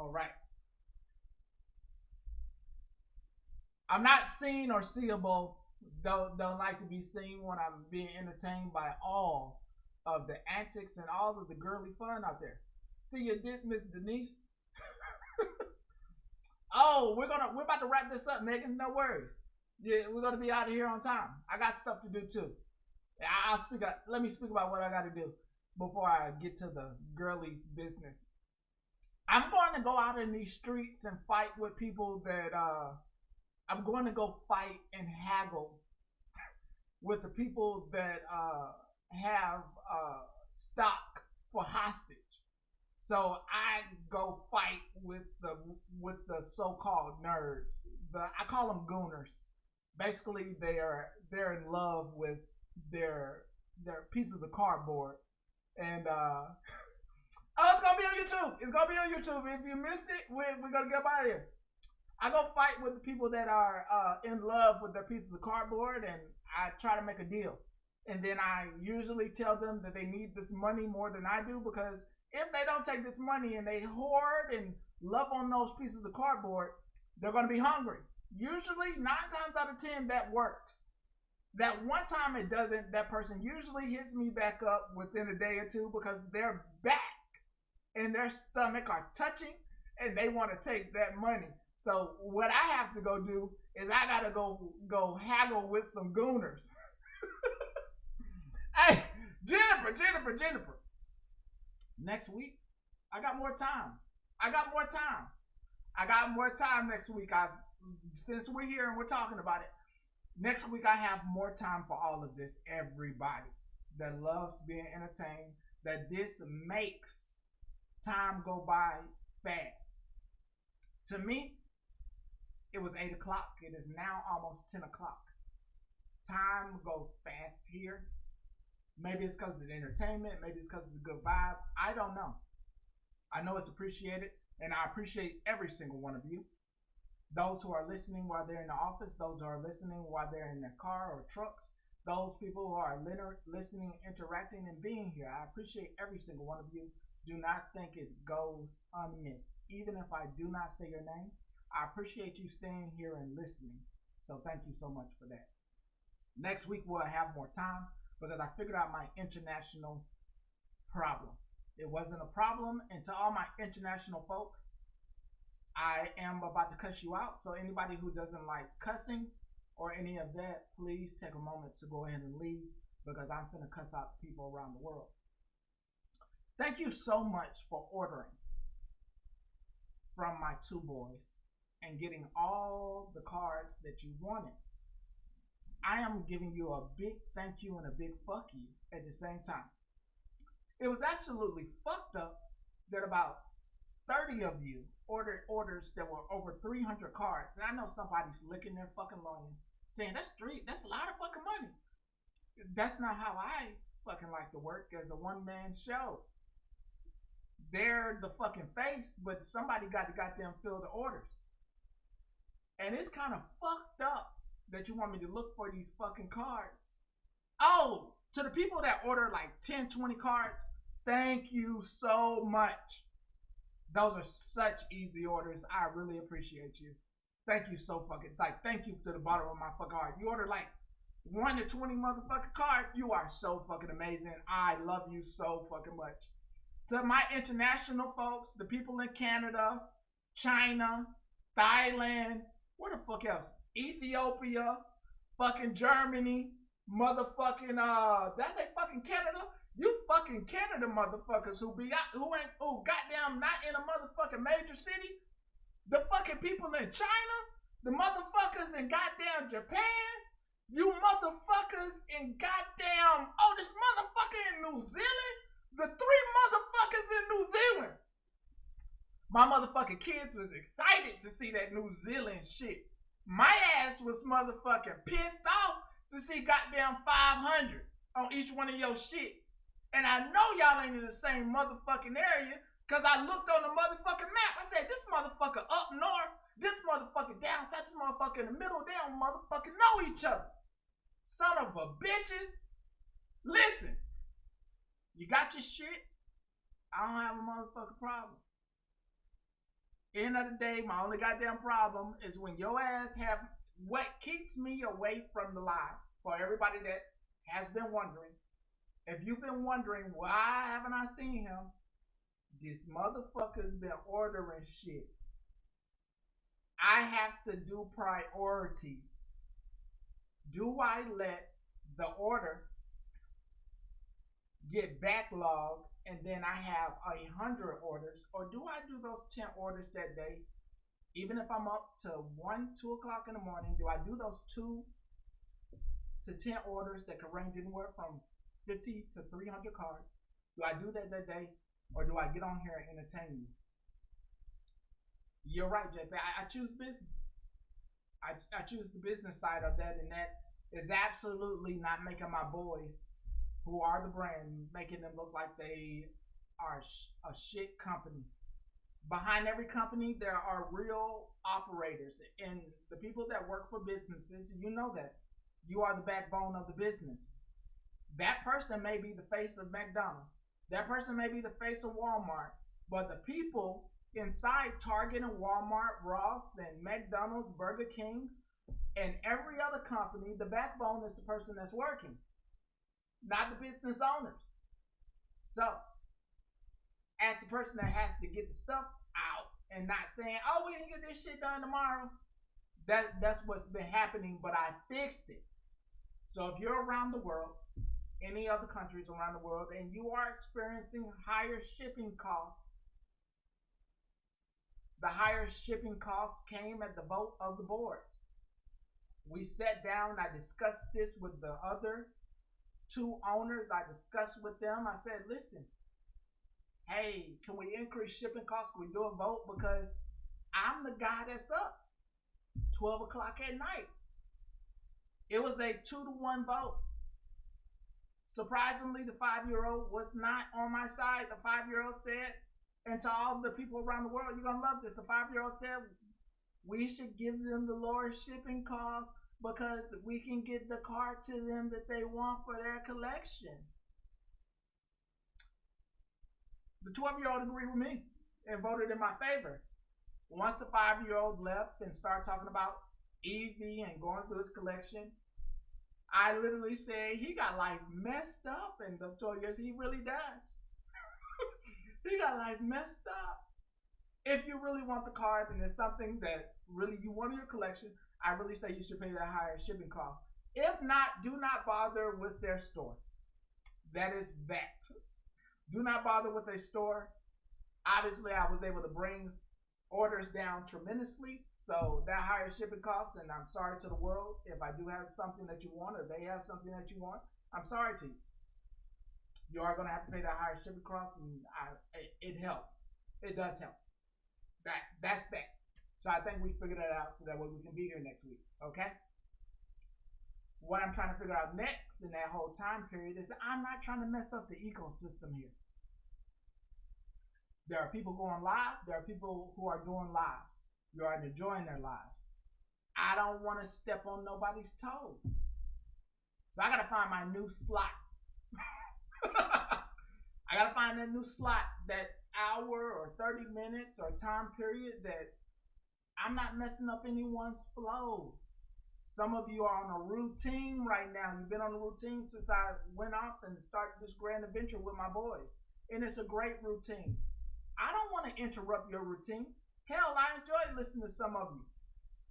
All right. I'm not seen or seeable. Don't like to be seen when I'm being entertained by all of the antics and all of the girly fun out there. See you, Miss Denise. Oh, we're about to wrap this up, Megan. No worries. Yeah, we're gonna be out of here on time. I got stuff to do too. Let me speak about what I got to do before I get to the girlies business. I'm going to go out in these streets and fight with people that I'm going to go fight and haggle with the people that have stock for hostage. So I go fight with the so-called nerds. I call them gooners. Basically, they're in love with their pieces of cardboard, and oh, it's gonna be on YouTube. It's gonna be on YouTube. If you missed it, we're gonna get out of here. I go fight with the people that are in love with their pieces of cardboard, and I try to make a deal. And then I usually tell them that they need this money more than I do, because if they don't take this money and they hoard and love on those pieces of cardboard, they're going to be hungry. Usually, 9 times out of 10, that works. That one time it doesn't, that person usually hits me back up within a day or two, because their back and their stomach are touching and they want to take that money. So what I have to go do is I got to go haggle with some gooners. Hey, Jennifer. Next week, I got more time. I got more time next week. Since we're here and we're talking about it, next week I have more time for all of this. Everybody that loves being entertained, that this makes time go by fast. To me, it was 8 o'clock. It is now almost 10 o'clock. Time goes fast here. Maybe it's because of the entertainment. Maybe it's because it's a good vibe. I don't know. I know it's appreciated, and I appreciate every single one of you. Those who are listening while they're in the office, those who are listening while they're in their car or trucks, those people who are listening, interacting, and being here. I appreciate every single one of you. Do not think it goes unmissed. Even if I do not say your name, I appreciate you staying here and listening. So thank you so much for that. Next week we'll have more time, because I figured out my international problem. It wasn't a problem, and to all my international folks, I am about to cuss you out. So anybody who doesn't like cussing or any of that, please take a moment to go ahead and leave, because I'm finna cuss out people around the world. Thank you so much for ordering from my 2 boys and getting all the cards that you wanted. I am giving you a big thank you and a big fuck you at the same time. It was absolutely fucked up that about 30 of you ordered orders that were over 300 cards. And I know somebody's licking their fucking loins saying, that's a lot of fucking money. That's not how I fucking like to work as a one-man show. They're the fucking face, but somebody got to goddamn fill the orders. And it's kind of fucked up that you want me to look for these fucking cards. Oh, to the people that order like 10, 20 cards, thank you so much. Those are such easy orders. I really appreciate you. Thank you so fucking, thank you to the bottom of my fucking heart. You order like 1 to 20 motherfucking cards. You are so fucking amazing. I love you so fucking much. To my international folks, the people in Canada, China, Thailand, where the fuck else? Ethiopia, fucking Germany, motherfucking did I say fucking Canada? You fucking Canada motherfuckers who goddamn not in a motherfucking major city. The fucking people in China, the motherfuckers in goddamn Japan, you motherfuckers in goddamn this motherfucker in New Zealand, the 3 motherfuckers in New Zealand. My motherfucking kids was excited to see that New Zealand shit. My ass was motherfucking pissed off to see goddamn 500 on each one of your shits. And I know y'all ain't in the same motherfucking area, because I looked on the motherfucking map. I said, this motherfucker up north, this motherfucker down south, this motherfucker in the middle, they don't motherfucking know each other. Son of a bitches. Listen, you got your shit. I don't have a motherfucking problem. End of the day, my only goddamn problem is when your ass have what keeps me away from the live. For everybody that has been wondering, if you've been wondering why haven't I seen him, this motherfucker's been ordering shit. I have to do priorities. Do I let the order get backlogged and then I have 100 orders, or do I do those 10 orders that day? Even if I'm up to 1, 2 o'clock in the morning, do I do those 2 to 10 orders that could range anywhere from 50 to 300 cards? Do I do that day, or do I get on here and entertain you? You're right, JP. I choose business. I choose the business side of that, and that is absolutely not making my boys, who are the brand, making them look like they are a shit company. Behind every company, there are real operators, and the people that work for businesses, you know that. You are the backbone of the business. That person may be the face of McDonald's. That person may be the face of Walmart, but the people inside Target and Walmart, Ross and McDonald's, Burger King, and every other company, the backbone is the person that's working, not the business owners. So, as the person that has to get the stuff out and not saying, oh, we can get this shit done tomorrow, that's what's been happening, but I fixed it. So if you're around the world, any other countries around the world, and you are experiencing higher shipping costs, the higher shipping costs came at the vote of the board. We sat down, I discussed this with the other 2 owners. I discussed with them. I said, listen, hey, can we increase shipping costs? Can we do a vote? Because I'm the guy that's up 12 o'clock at night. It was a 2-to-1 vote. Surprisingly, the 5-year-old was not on my side. The 5-year-old said, and to all the people around the world, you're going to love this. The 5-year-old said, we should give them the lower shipping costs because we can get the car to them that they want for their collection. The 12-year-old agreed with me and voted in my favor. Once the 5-year-old left and started talking about EV and going through his collection, I literally said, he got life messed up. And the 12 years, he really does. He got life messed up. If you really want the card and it's something that really you want in your collection, I really say you should pay that higher shipping cost. If not, do not bother with their store. That is that. Do not bother with a store. Obviously, I was able to bring orders down tremendously. So that higher shipping cost, and I'm sorry to the world if I do have something that you want or they have something that you want. I'm sorry to you. You are going to have to pay that higher shipping cost, and it helps. It does help. That's that. So I think we figured that out so that way we can be here next week. Okay? What I'm trying to figure out next in that whole time period is that I'm not trying to mess up the ecosystem here. There are people going live. There are people who are doing lives. You are enjoying their lives. I don't want to step on nobody's toes. So I got to find my new slot. I got to find that new slot, that hour or 30 minutes or time period that I'm not messing up anyone's flow. Some of you are on a routine right now. You've been on a routine since I went off and started this grand adventure with my boys. And it's a great routine. I don't want to interrupt your routine. Hell, I enjoy listening to some of you.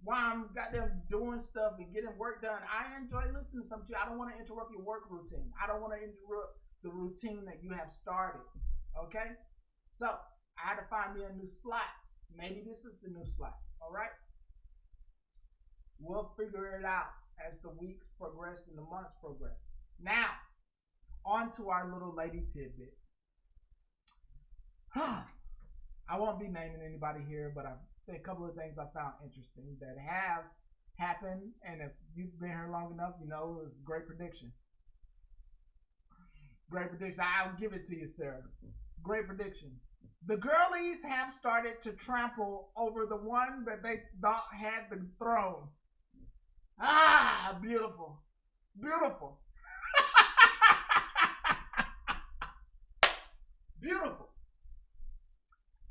While I'm goddamn doing stuff and getting work done, I enjoy listening to some of you. I don't want to interrupt your work routine. I don't want to interrupt the routine that you have started. Okay? So, I had to find me a new slot. Maybe this is the new slot. All right? We'll figure it out as the weeks progress and the months progress. Now, on to our little lady tidbit. I won't be naming anybody here, but a couple of things I found interesting that have happened, and if you've been here long enough, you know it was a great prediction. Great prediction. I'll give it to you, Sarah. Great prediction. The girlies have started to trample over the one that they thought had the throne. Ah, beautiful. Beautiful. Beautiful.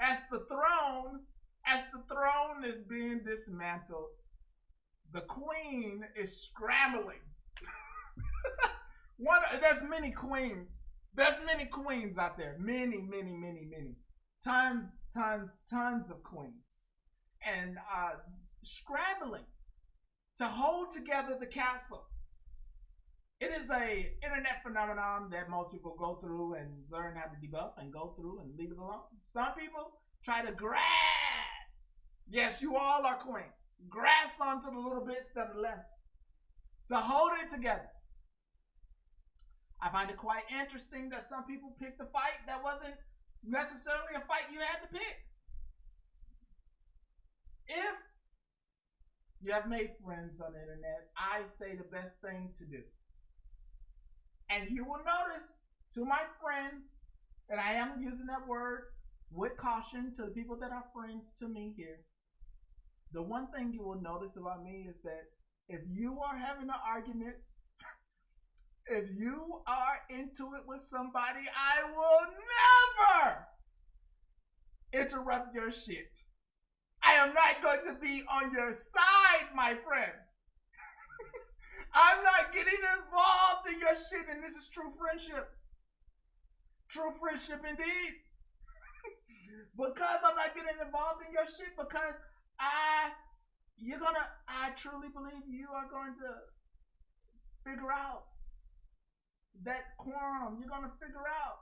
As the throne As the throne is being dismantled, the queen is scrambling. There's many queens. There's many queens out there. Many. Tons of queens. And scrambling to hold together the castle. It is a internet phenomenon that most people go through and learn how to debuff and go through and leave it alone. Some people try to grasp. Yes, you all are queens. Grasp onto the little bits that are left to hold it together. I find it quite interesting that some people picked a fight that wasn't necessarily a fight you had to pick. If you have made friends on the internet, I say the best thing to do. And you will notice to my friends, and I am using that word with caution to the people that are friends to me here. The one thing you will notice about me is that if you are having an argument, if you are into it with somebody, I will never interrupt your shit. I am not going to be on your side, my friend. I'm not getting involved in your shit, and this is true friendship. True friendship indeed. Because I'm not getting involved in your shit, because I truly believe you are going to figure out that quorum. You're going to figure out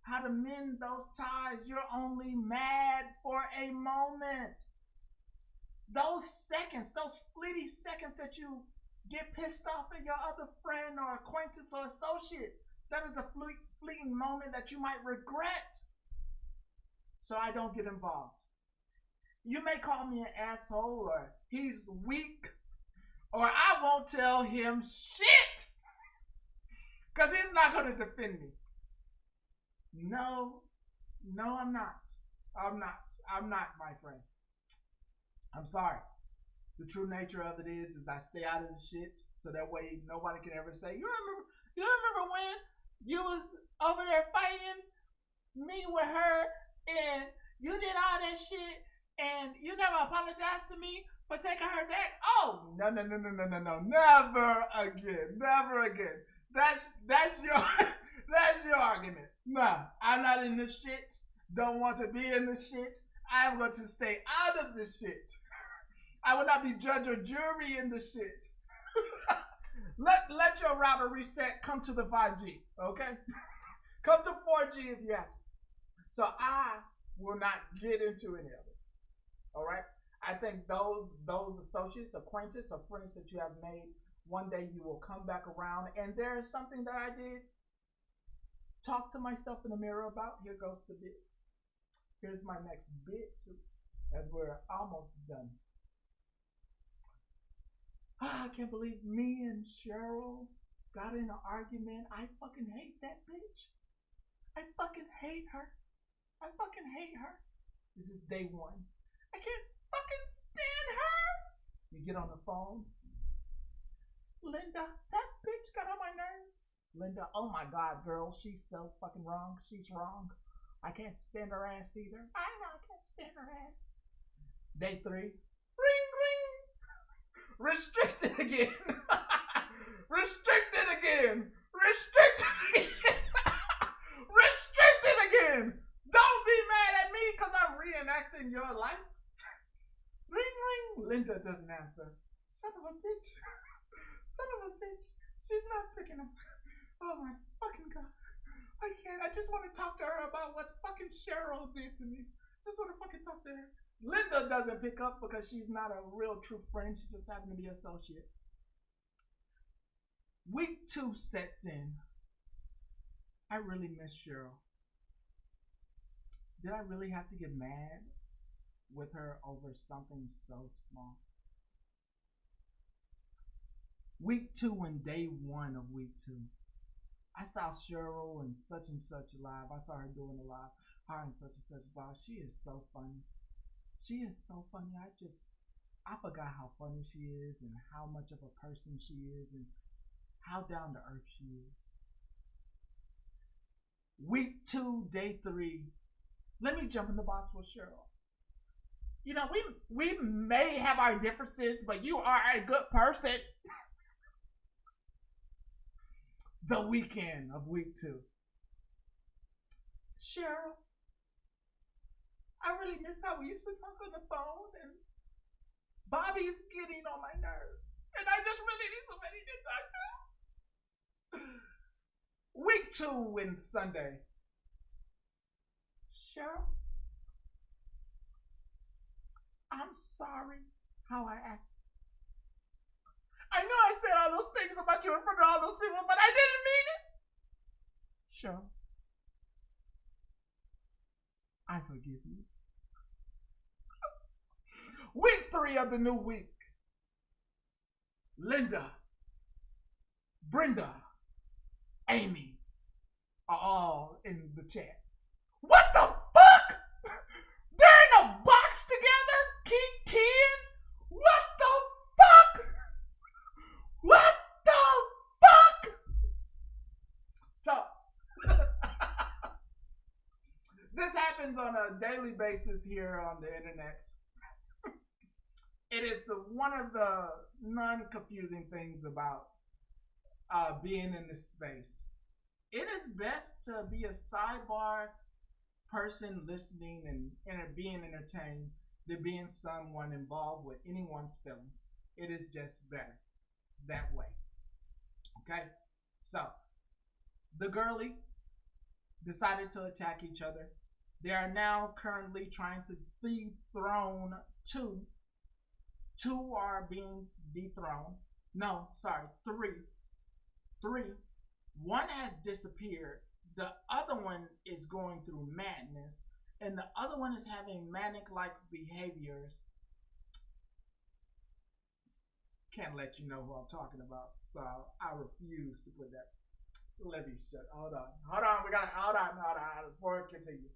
how to mend those ties. You're only mad for a moment. Those seconds, those fleeting seconds that you get pissed off at your other friend or acquaintance or associate, that is a fleeting moment that you might regret. So I don't get involved. You may call me an asshole or he's weak or I won't tell him shit because he's not going to defend me. No, I'm not. I'm not, my friend. I'm sorry. The true nature of it is I stay out of the shit so that way nobody can ever say, you remember when you was over there fighting me with her and you did all that shit and you never apologized to me for taking her back? Oh, no. Never again. That's your argument. No, I'm not in this shit. Don't want to be in this shit. I'm going to stay out of this shit. I will not be judge or jury in this shit. Let your router reset. Come to the 5G, okay? Come to 4G if you have to. So I will not get into any of it. All right? I think those associates, acquaintances, or friends that you have made, one day you will come back around. And there is something that I did talk to myself in the mirror about. Here goes the bit. Here's my next bit, as we're almost done. I can't believe me and Cheryl got in an argument. I fucking hate that bitch. I fucking hate her. This is day one. I can't fucking stand her. You get on the phone. Linda, that bitch got on my nerves. Linda, oh my God, girl, she's so fucking wrong. She's wrong. I can't stand her ass either. I know I can't stand her ass. Day three. Ring, ring. Restricted again. Restricted again. Don't be mad at me because I'm reenacting your life. Ring, ring. Linda doesn't answer. Son of a bitch. She's not picking up. Oh my fucking God. I can't. I just want to talk to her about what fucking Cheryl did to me. Just want to fucking talk to her. Linda doesn't pick up because she's not a real true friend. She just happened to be an associate. Week 2 sets in. I really miss Cheryl. Did I really have to get mad with her over something so small? Week 2 and day 1 of week 2. I saw Cheryl and such live. I saw her doing a live. Her and such live. She is so funny. I forgot how funny she is and how much of a person she is and how down to earth she is. Week 2, day 3. Let me jump in the box with Cheryl. You know, we may have our differences, but you are a good person. The weekend of week 2. Cheryl, I really miss how we used to talk on the phone, and Bobby's getting on my nerves, and I just really need somebody to talk to. Week 2 and Sunday. Cheryl, I'm sorry how I act. I know I said all those things about you in front of all those people, but I didn't mean it. Cheryl, I forgive you. Week 3 of the new week. Linda, Brenda, Amy are all in the chat. What the fuck? They're in a box together? Ken? What the fuck? What the fuck? So, this happens on a daily basis here on the internet. It is one of the non-confusing things about being in this space. It is best to be a sidebar person listening and being entertained than being someone involved with anyone's feelings. It is just better that way. Okay? So, the girlies decided to attack each other. They are now currently trying to dethrone 2. 2 are being dethroned. No, sorry, 3. 3. 1 has disappeared. The other one is going through madness. And the other one is having manic-like behaviors. Can't let you know who I'm talking about. So I refuse to put that. Let me shut. Hold on. We gotta, hold on. Before I continue.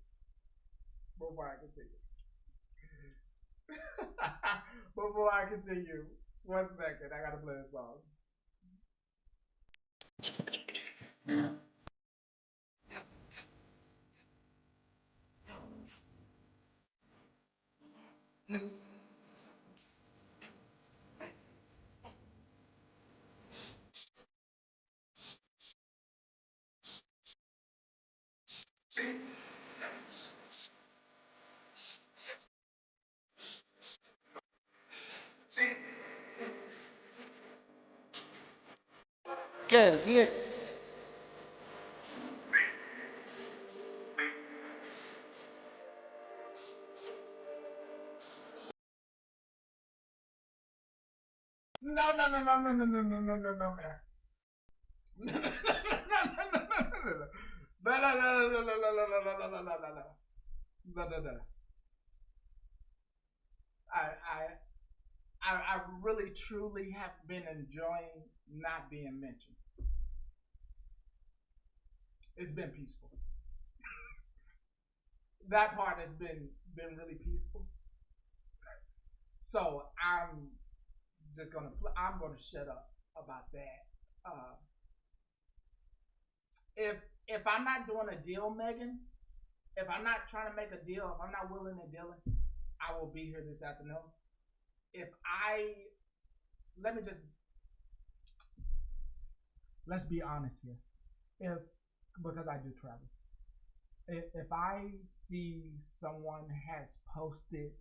Before I continue, 1 second, I gotta play a song. Good, good. No, I really truly have been enjoying not being mentioned. It's been peaceful. That part has been really peaceful. So I'm gonna shut up about that. If I'm not doing a deal, Megan, if I'm not trying to make a deal, if I'm not willing to deal it, I will be here this afternoon. Let's be honest here. Because I do travel. If I see someone has posted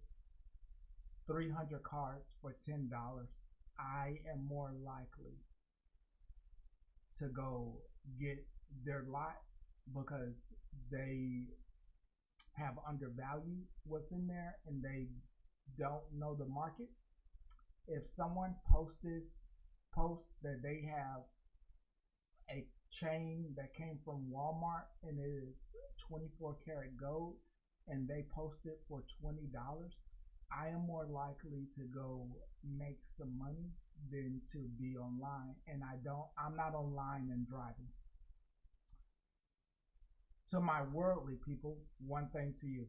300 cards for $10, I am more likely to go get their lot because they have undervalued what's in there and they don't know the market. If someone posts that they have a chain that came from Walmart and it is 24 karat gold and they post it for $20, I am more likely to go make some money than to be online. And I'm not online and driving. To my worldly people, one thing to you.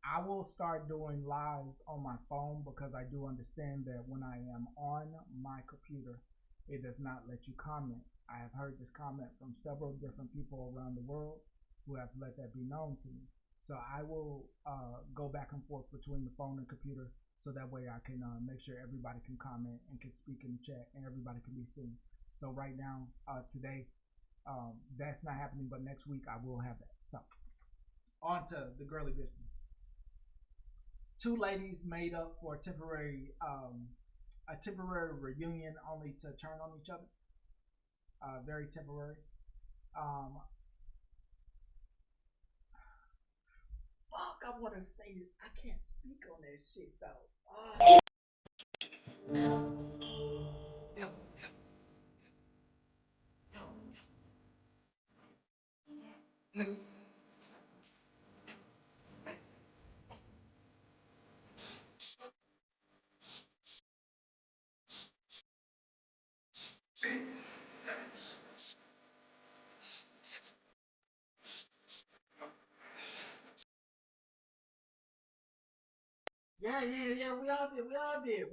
I will start doing lives on my phone because I do understand that when I am on my computer, it does not let you comment. I have heard this comment from several different people around the world who have let that be known to me. So I will go back and forth between the phone and computer so that way I can make sure everybody can comment and can speak in the chat and everybody can be seen. So right now, today, that's not happening, but next week I will have that. So on to the girly business. Two ladies made up for a temporary reunion only to turn on each other. Very temporary. Fuck, I want to say it. I can't speak on that shit though. Yeah.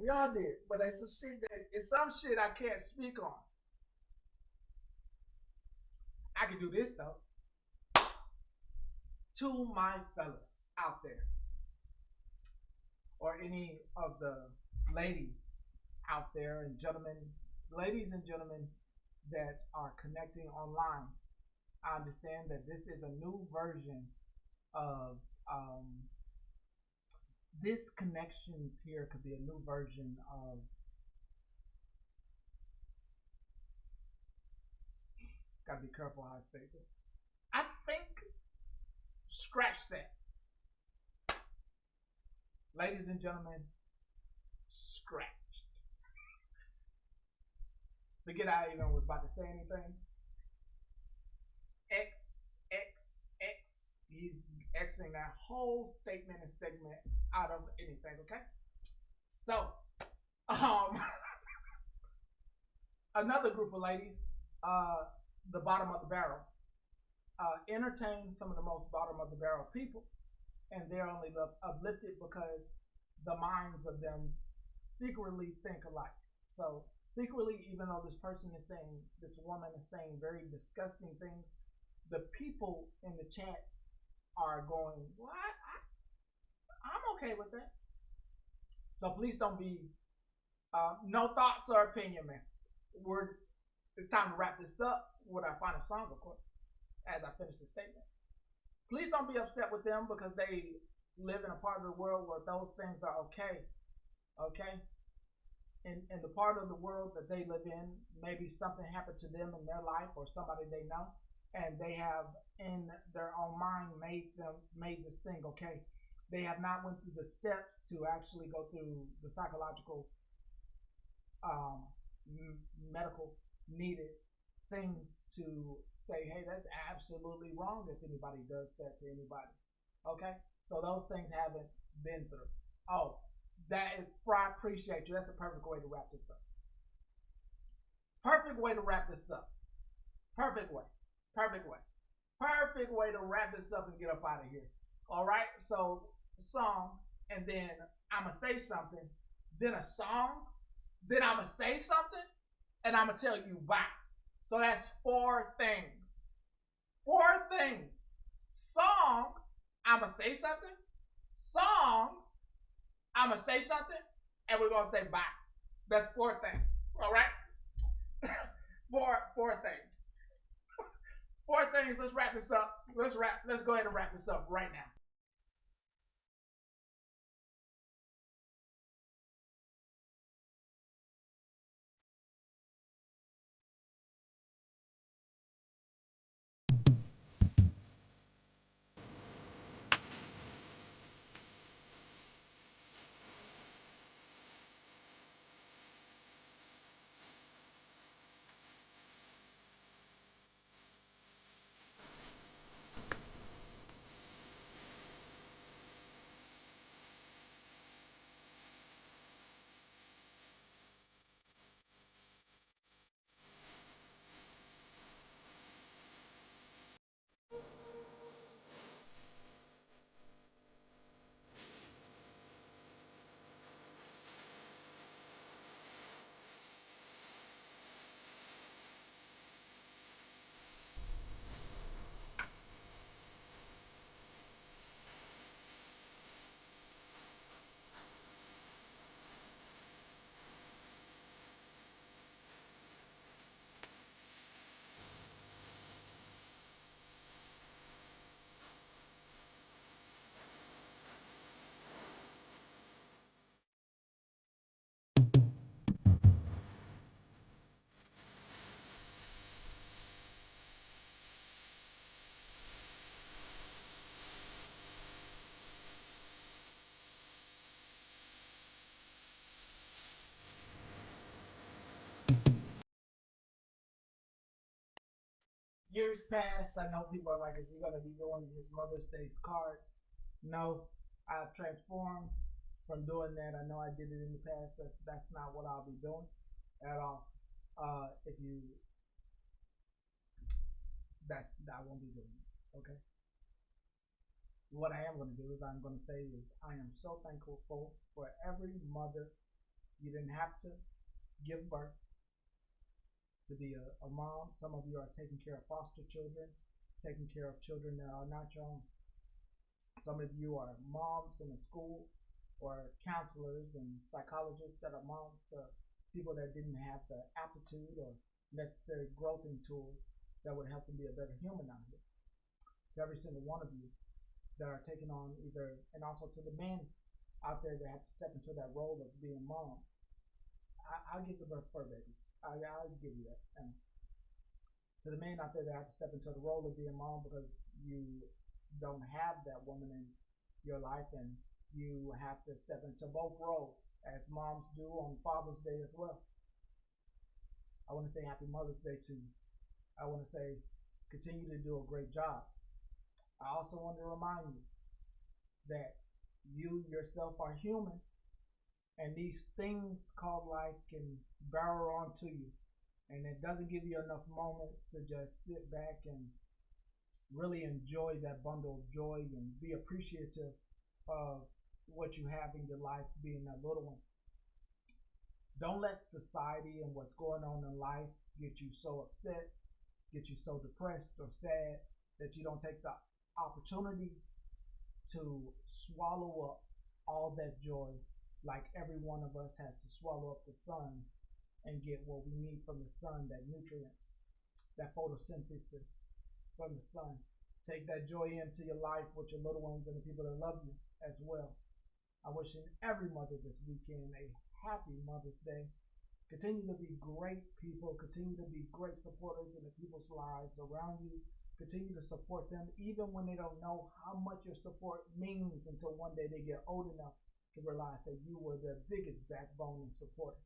We all did. But it's some shit I can't speak on. I can do this though. To my fellas out there, or any of the ladies out there and gentlemen, ladies and gentlemen that are connecting online, I understand that this is a new version of this connections here could be a new version of gotta be careful how I state this. I think scratch that. Ladies and gentlemen, scratched. Forget I even was about to say anything. He's Xing that whole statement and segment out of anything, okay? So, another group of ladies, the bottom of the barrel, entertain some of the most bottom of the barrel people, and they're only uplifted because the minds of them secretly think alike. So secretly, even though this person is saying, this woman is saying very disgusting things, the people in the chat are going, what? I'm okay with that. So please don't be, no thoughts or opinion, man. It's time to wrap this up with our final song, of course, as I finish the statement. Please don't be upset with them because they live in a part of the world where those things are okay. Okay? In the part of the world that they live in, maybe something happened to them in their life or somebody they know, and they have in their own mind made this thing okay. They have not went through the steps to actually go through the psychological, medical needed things to say, hey, that's absolutely wrong if anybody does that to anybody. Okay? So those things haven't been through. Oh, I appreciate you. That's a perfect way to wrap this up. Perfect way to wrap this up. Perfect way. Perfect way. Perfect way to wrap this up and get up out of here. All right? So, song, and then I'm going to say something, then a song, then I'm going to say something, and I'm going to tell you bye. So that's 4 things. 4 things. Song, I'm going to say something. Song, I'm going to say something, and we're going to say bye. That's 4 things. All right? four things. 4 things. Let's wrap this up. Let's go ahead and wrap this up right now. years past, I know people are like, is he gonna be doing his Mother's Day's cards? No, I've transformed from doing that. I know I did it in the past. That's not what I'll be doing at all. If you, I won't be doing it. Okay. What I am going to do is I'm going to say is I am so thankful for every mother. You didn't have to give birth to be a mom. Some of you are taking care of foster children, taking care of children that are not your own. Some of you are moms in a school or counselors and psychologists that are moms to people that didn't have the aptitude or necessary growing tools that would help them be a better human out here. To every single one of you that are taking on either, and also to the men out there that have to step into that role of being mom. I'll give the birth fur babies. I'll give you that. And to the men out there that have to step into the role of being mom because you don't have that woman in your life and you have to step into both roles as moms do on Father's Day as well. I want to say Happy Mother's Day to you. I want to say continue to do a great job. I also want to remind you that you yourself are human. And these things called life can barrel onto you. And it doesn't give you enough moments to just sit back and really enjoy that bundle of joy and be appreciative of what you have in your life being that little one. Don't let society and what's going on in life get you so upset, get you so depressed or sad that you don't take the opportunity to swallow up all that joy, like every one of us has to swallow up the sun and get what we need from the sun, that nutrients, that photosynthesis from the sun. Take that joy into your life with your little ones and the people that love you as well. I wish every mother this weekend a happy Mother's Day. Continue to be great people. Continue to be great supporters in the people's lives around you. Continue to support them even when they don't know how much your support means until one day they get old enough to realize that you were their biggest backbone and supporter.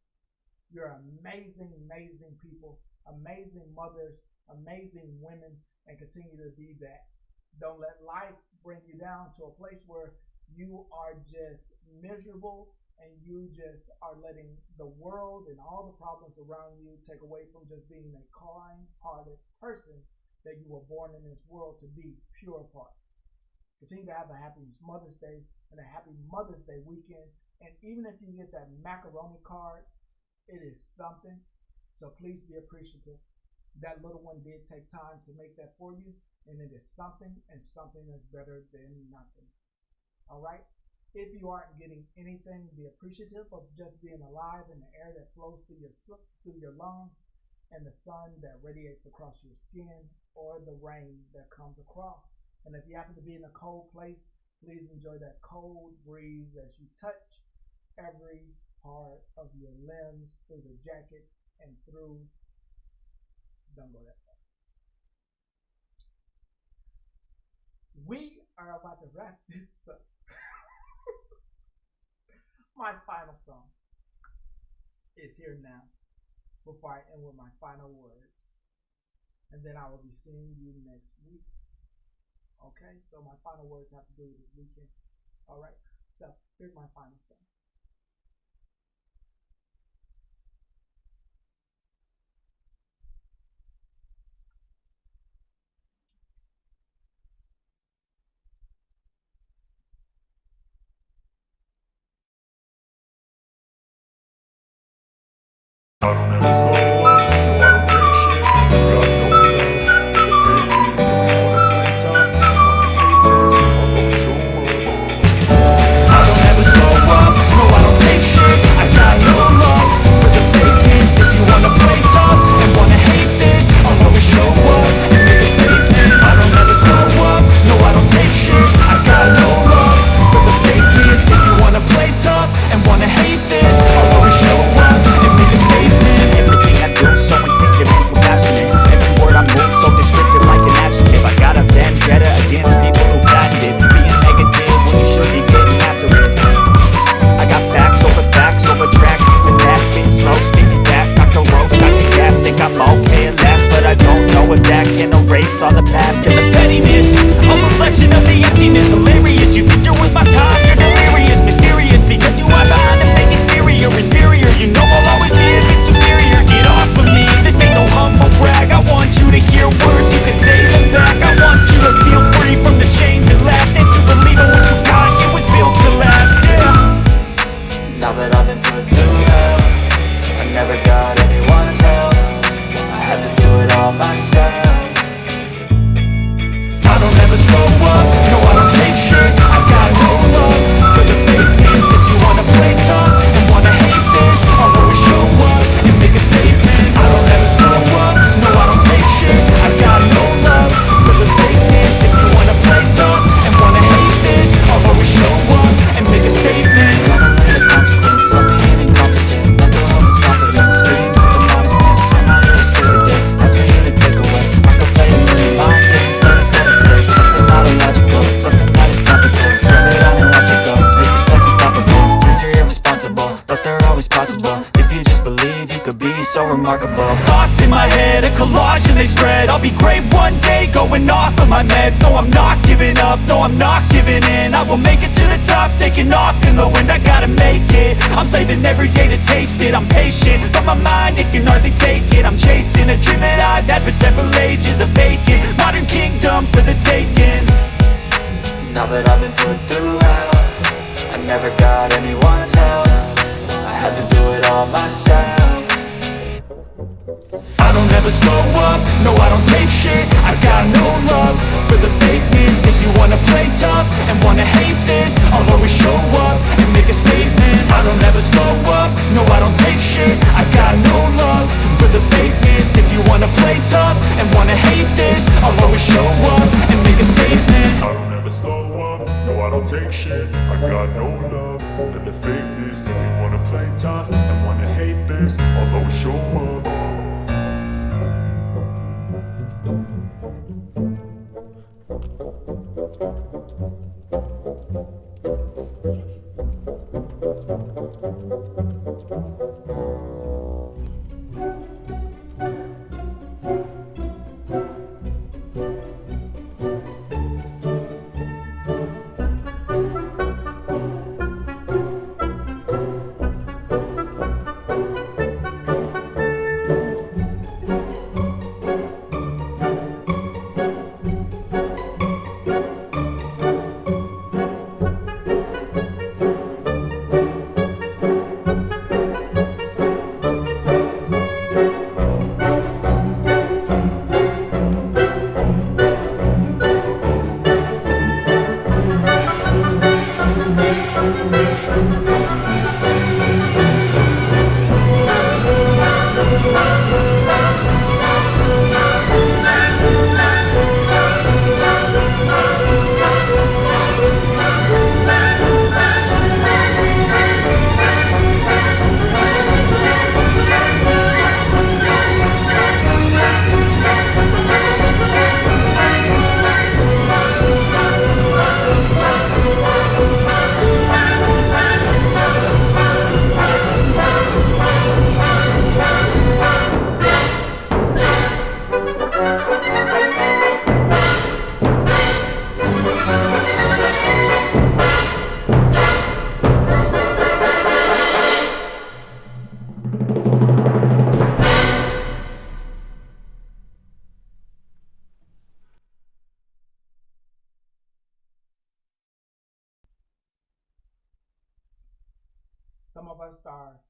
You're amazing, amazing people, amazing mothers, amazing women, and continue to be that. Don't let life bring you down to a place where you are just miserable and you just are letting the world and all the problems around you take away from just being a kind-hearted person that you were born in this world to be, pure of heart. Continue to have a happy Mother's Day and a happy Mother's Day weekend. And even if you get that macaroni card, it is something. So please be appreciative. That little one did take time to make that for you, and it is something, and something that's better than nothing. All right? If you aren't getting anything, be appreciative of just being alive and the air that flows through your lungs and the sun that radiates across your skin or the rain that comes across. And if you happen to be in a cold place, please enjoy that cold breeze as you touch every part of your limbs through the jacket and through. Don't go that far. We are about to wrap this up. My final song is here now before I end with my final words. And then I will be seeing you next week. Okay, so my final words have to do with this weekend. All right, so here's my final song. I don't ever slow up, no I don't take shit. I got no love for the fakeness. If you wanna play tough, wanna hate this, I'm gonna show up. I don't ever slow up, no I don't take shit. I got no love for the fakeness. If you wanna play tough and wanna hate this, I'm gonna show up and make a statement. I don't ever slow up, no I don't take shit. I got no love for the fakeness. If you wanna play tough and wanna hate this, I'm gonna show up and make a statement. Everything remarkable. Thoughts in my head, a collage and they spread. I'll be great one day, going off of my meds. No, I'm not giving up, no, I'm not giving in. I will make it to the top, taking off in the wind. I gotta make it, I'm saving every day to taste it. I'm patient, but my mind, it can hardly take it. I'm chasing a dream that I've had for several ages. A vacant, modern kingdom for the taking. Now that I've been put through hell, I never got anyone's help. I had to do it all myself. I don't ever slow up, no I don't take shit. I got no love for the fakeness. If you wanna play tough and wanna hate this, I'll always show up and make a statement. I don't ever slow up, no I don't take shit. I got no love for the fakeness. If you wanna play tough and wanna hate this, I'll always show up and make a statement. I don't ever slow up, no I don't take shit. I got no love for the fakeness. If you wanna play tough and wanna hate this, I'll always show up. Some of us are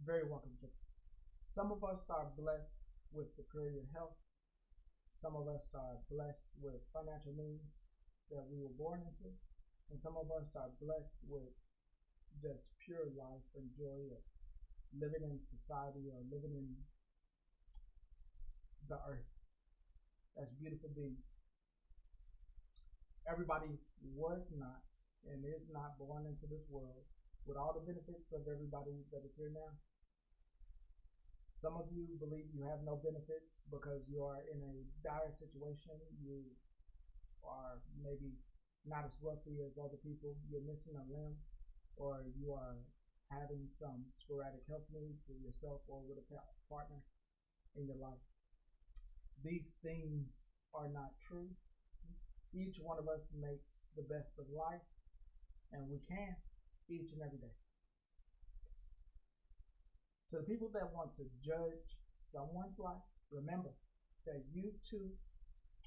very welcome. Some of us are blessed with superior health. Some of us are blessed with financial means that we were born into. And some of us are blessed with just pure life and joy of living in society or living in the earth as beautiful beings. Everybody was not and is not born into this world with all the benefits of everybody that is here now. Some of you believe you have no benefits because you are in a dire situation. You are maybe not as wealthy as other people. You're missing a limb, or you are having some sporadic health needs with yourself or with a partner in your life. These things are not true. Each one of us makes the best of life, and we can each and every day. To the people that want to judge someone's life, remember that you too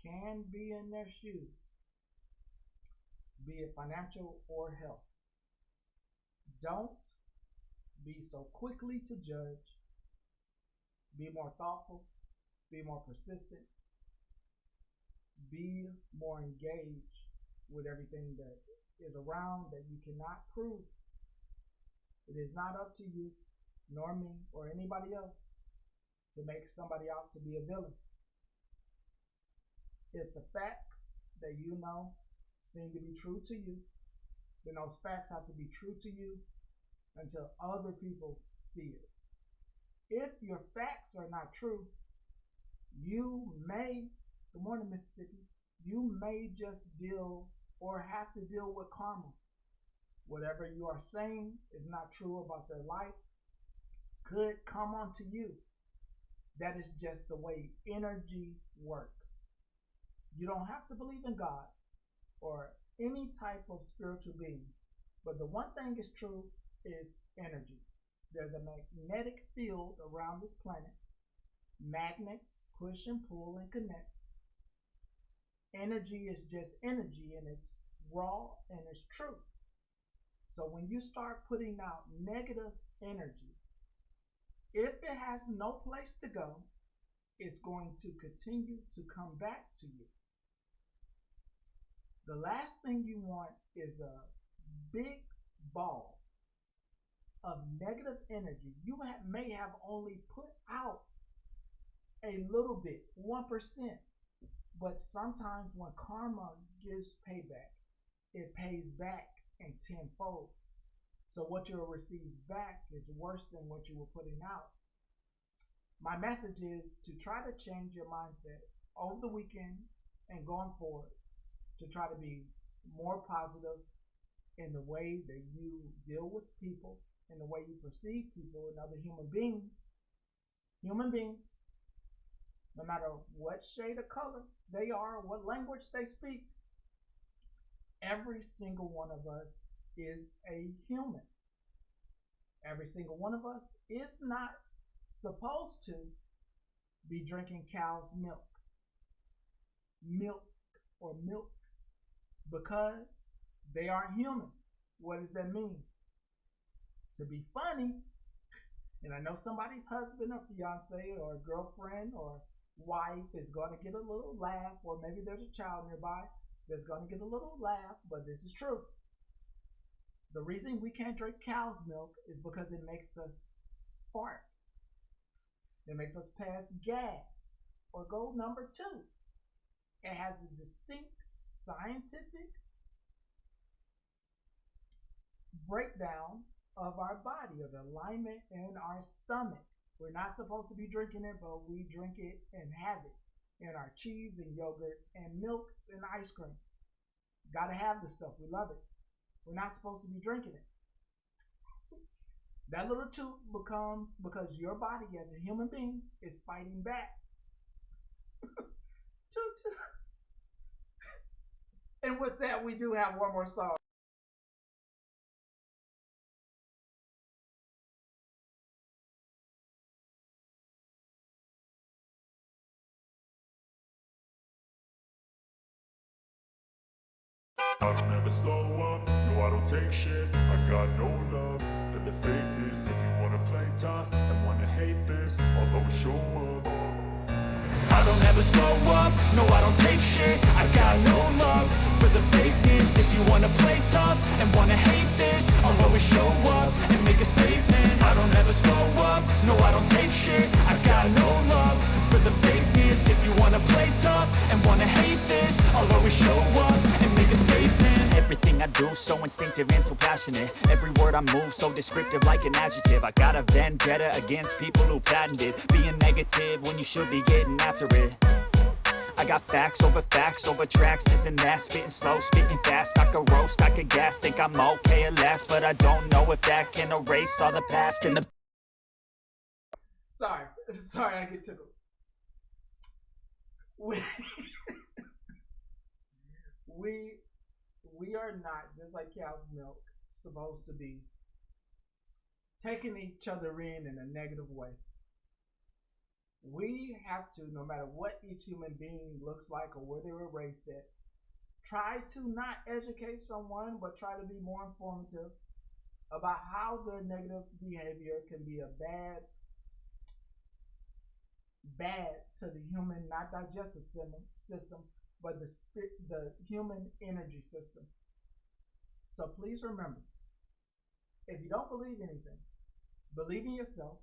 can be in their shoes, be it financial or health. Don't be so quickly to judge. Be more thoughtful, be more persistent, be more engaged with everything that is around that you cannot prove. It is not up to you, nor me, or anybody else to make somebody out to be a villain. If the facts that you know seem to be true to you, then those facts have to be true to you until other people see it. If your facts are not true, you may, good morning Mississippi, you may just deal or have to deal with karma. Whatever you are saying is not true about their life could come onto you That is just the way energy works. You don't have to believe in God or any type of spiritual being. But the one thing is true is energy. There's a magnetic field around this planet. Magnets push and pull and connect. Energy is just energy, and it's raw and it's true. So when you start putting out negative energy, if it has no place to go, it's going to continue to come back to you. The last thing you want is a big ball of negative energy. You may have only put out a little bit, 1%, but sometimes when karma gives payback, it pays back in tenfolds. So what you'll receive back is worse than what you were putting out. My message is to try to change your mindset over the weekend and going forward, to try to be more positive in the way that you deal with people, in the way you perceive people and other human beings. Human beings, no matter what shade of color they are, what language they speak, every single one of us is a human. Every single one of us is not supposed to be drinking cow's milk or milks, because they aren't human. What does that mean? To be funny, and I know somebody's husband or fiance or girlfriend or wife is going to get a little laugh, or maybe there's a child nearby that's going to get a little laugh, but this is true. The reason we can't drink cow's milk is because it makes us fart. It makes us pass gas or go number 2. It has a distinct scientific breakdown of our body, of alignment in our stomach. We're not supposed to be drinking it, but we drink it and have it in our cheese and yogurt and milks and ice cream. Gotta have the stuff. We love it. We're not supposed to be drinking it. That little toot becomes because your body as a human being is fighting back. Toot toot. And with that, we do have one more song. I don't ever slow up, no I don't take shit. I got no love for the fakeness. If you wanna play tough and wanna hate this, I'll always show up. I don't ever slow up, no I don't take shit. I got no love for the fakeness. If you wanna play tough and wanna hate this, I'll always show up and make a statement. I don't ever slow up, no I don't take shit. I got no love for the fakeness. If you wanna play tough and wanna hate this, I'll always show up and make a statement. Everything I do so instinctive and so passionate. Every word I move so descriptive like an adjective. I got a vendetta against people who patented being negative when you should be getting after it. I got facts over tracks, this and that. Spitting slow, spitting fast. I could roast, I could gas. Think I'm okay at last, but I don't know if that can erase all the past and the... Sorry, I get tickled. We are not, just like cow's milk, supposed to be taking each other in a negative way. We have to, no matter what each human being looks like or where they were raised at, try to not educate someone, but try to be more informative about how their negative behavior can be a bad to the human, not digestive system, but the human energy system. So please remember, if you don't believe anything, believe in yourself.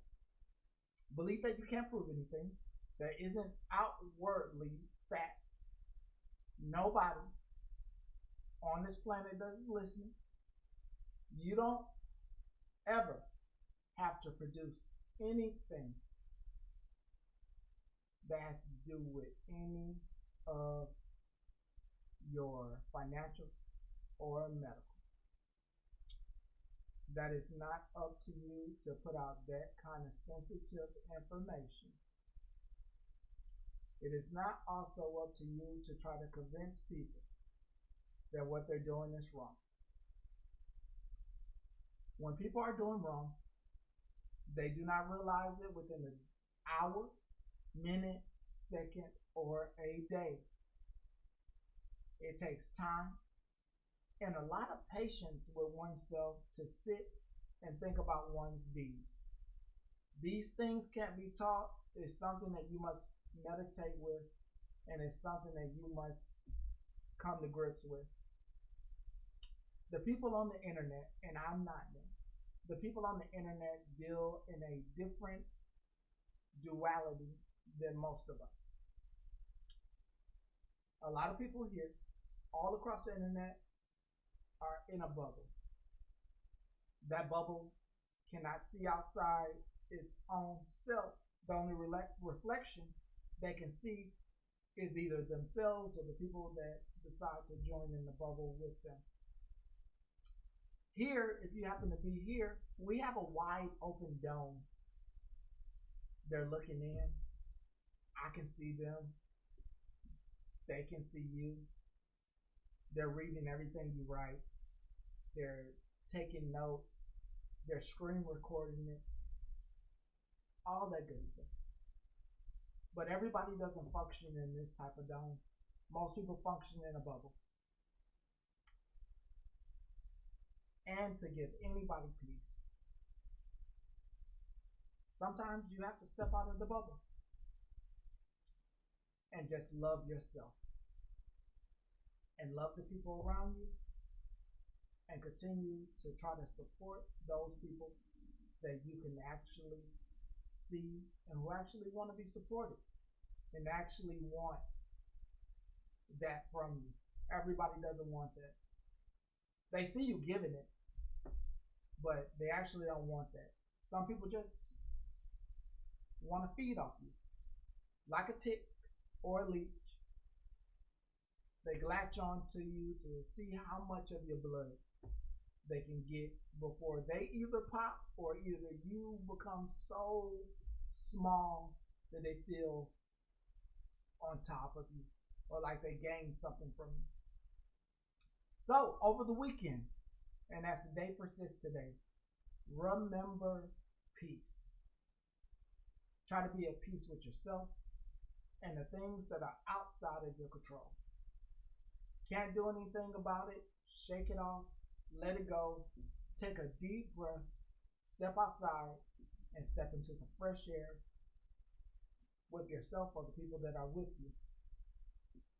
Believe that you can't prove anything that isn't outwardly fact. Nobody on this planet that is listening, you don't ever have to produce anything that has to do with any of your financial or medical. That is not up to you to put out that kind of sensitive information It is not also up to you to try to convince people that what they're doing is wrong. When people are doing wrong, they do not realize it within an hour, minute, second, or a day. It takes time and a lot of patience with oneself to sit and think about one's deeds. These things can't be taught. It's something that you must meditate with, and it's something that you must come to grips with. The people on the internet, and I'm not them, the people on the internet deal in a different duality than most of us. A lot of people here, all across the internet, are in a bubble. That bubble cannot see outside its own self. The only reflection they can see is either themselves or the people that decide to join in the bubble with them. Here, if you happen to be here, we have a wide open dome. They're looking in. I can see them. They can see you. They're reading everything you write. They're taking notes. They're screen recording it. All that good stuff. But everybody doesn't function in this type of dome. Most people function in a bubble. And to give anybody peace, sometimes you have to step out of the bubble and just love yourself and love the people around you and continue to try to support those people that you can actually see and who actually want to be supported and actually want that from you. Everybody doesn't want that. They see you giving it, but they actually don't want that. Some people just want to feed off you like a tick or a leech. They latch on to you to see how much of your blood they can get before they either pop or either you become so small that they feel on top of you or like they gain something from you. So over the weekend, and as the day persists today, remember peace. Try to be at peace with yourself and the things that are outside of your control. Can't do anything about it, shake it off, let it go, take a deep breath, step outside, and step into some fresh air with yourself or the people that are with you.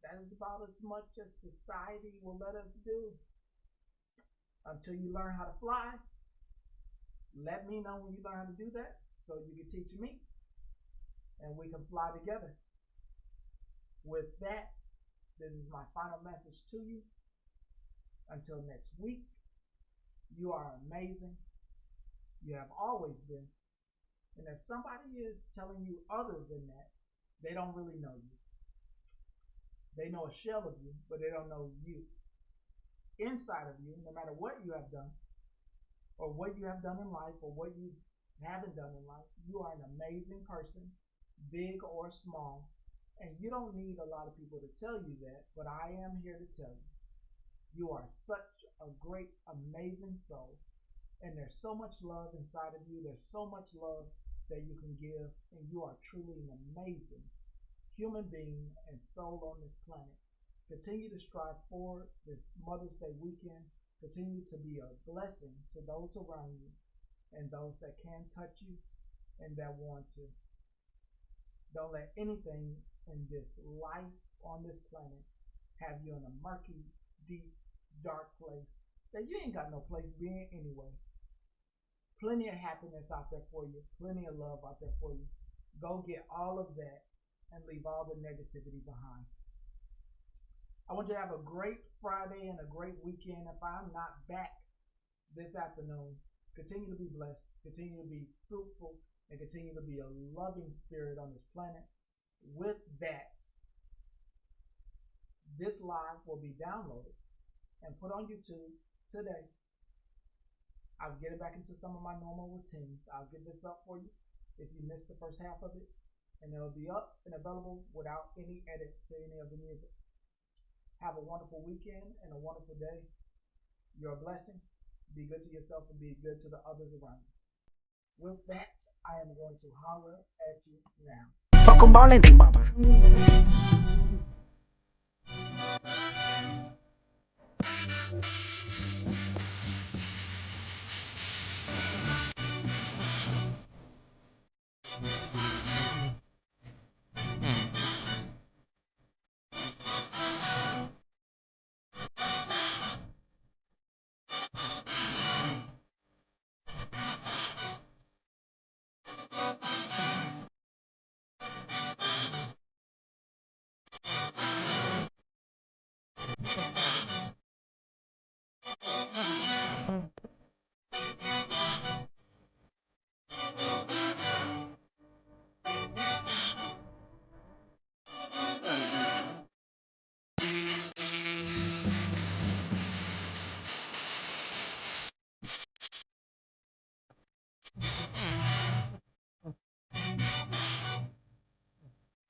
That is about as much as society will let us do. Until you learn how to fly, let me know when you learn how to do that so you can teach me and we can fly together. With that, this is my final message to you. Until next week, you are amazing. You have always been. And if somebody is telling you other than that, they don't really know you. They know a shell of you, but they don't know you. Inside of you, no matter what you have done, or what you have done in life, or what you haven't done in life, you are an amazing person, big or small. And you don't need a lot of people to tell you that, but I am here to tell you. You are such a great, amazing soul. And there's so much love inside of you. There's so much love that you can give. And you are truly an amazing human being and soul on this planet. Continue to strive forward this Mother's Day weekend. Continue to be a blessing to those around you and those that can touch you and that want to. Don't let anything in this life on this planet have you in a murky, deep, dark place that you ain't got no place being anyway. Plenty of happiness out there for you. Plenty of love out there for you. Go get all of that and leave all the negativity behind. I want you to have a great Friday and a great weekend. If I'm not back this afternoon, continue to be blessed, continue to be fruitful, and continue to be a loving spirit on this planet. With that, this live will be downloaded and put on YouTube today. I'll get it back into some of my normal routines. I'll get this up for you if you missed the first half of it. and it'll be up and available without any edits to any of the music. Have a wonderful weekend and a wonderful day. You're a blessing. Be good to yourself and be good to the others around you. With that, I am going to holler at you now. Fuck 'em all and they mama.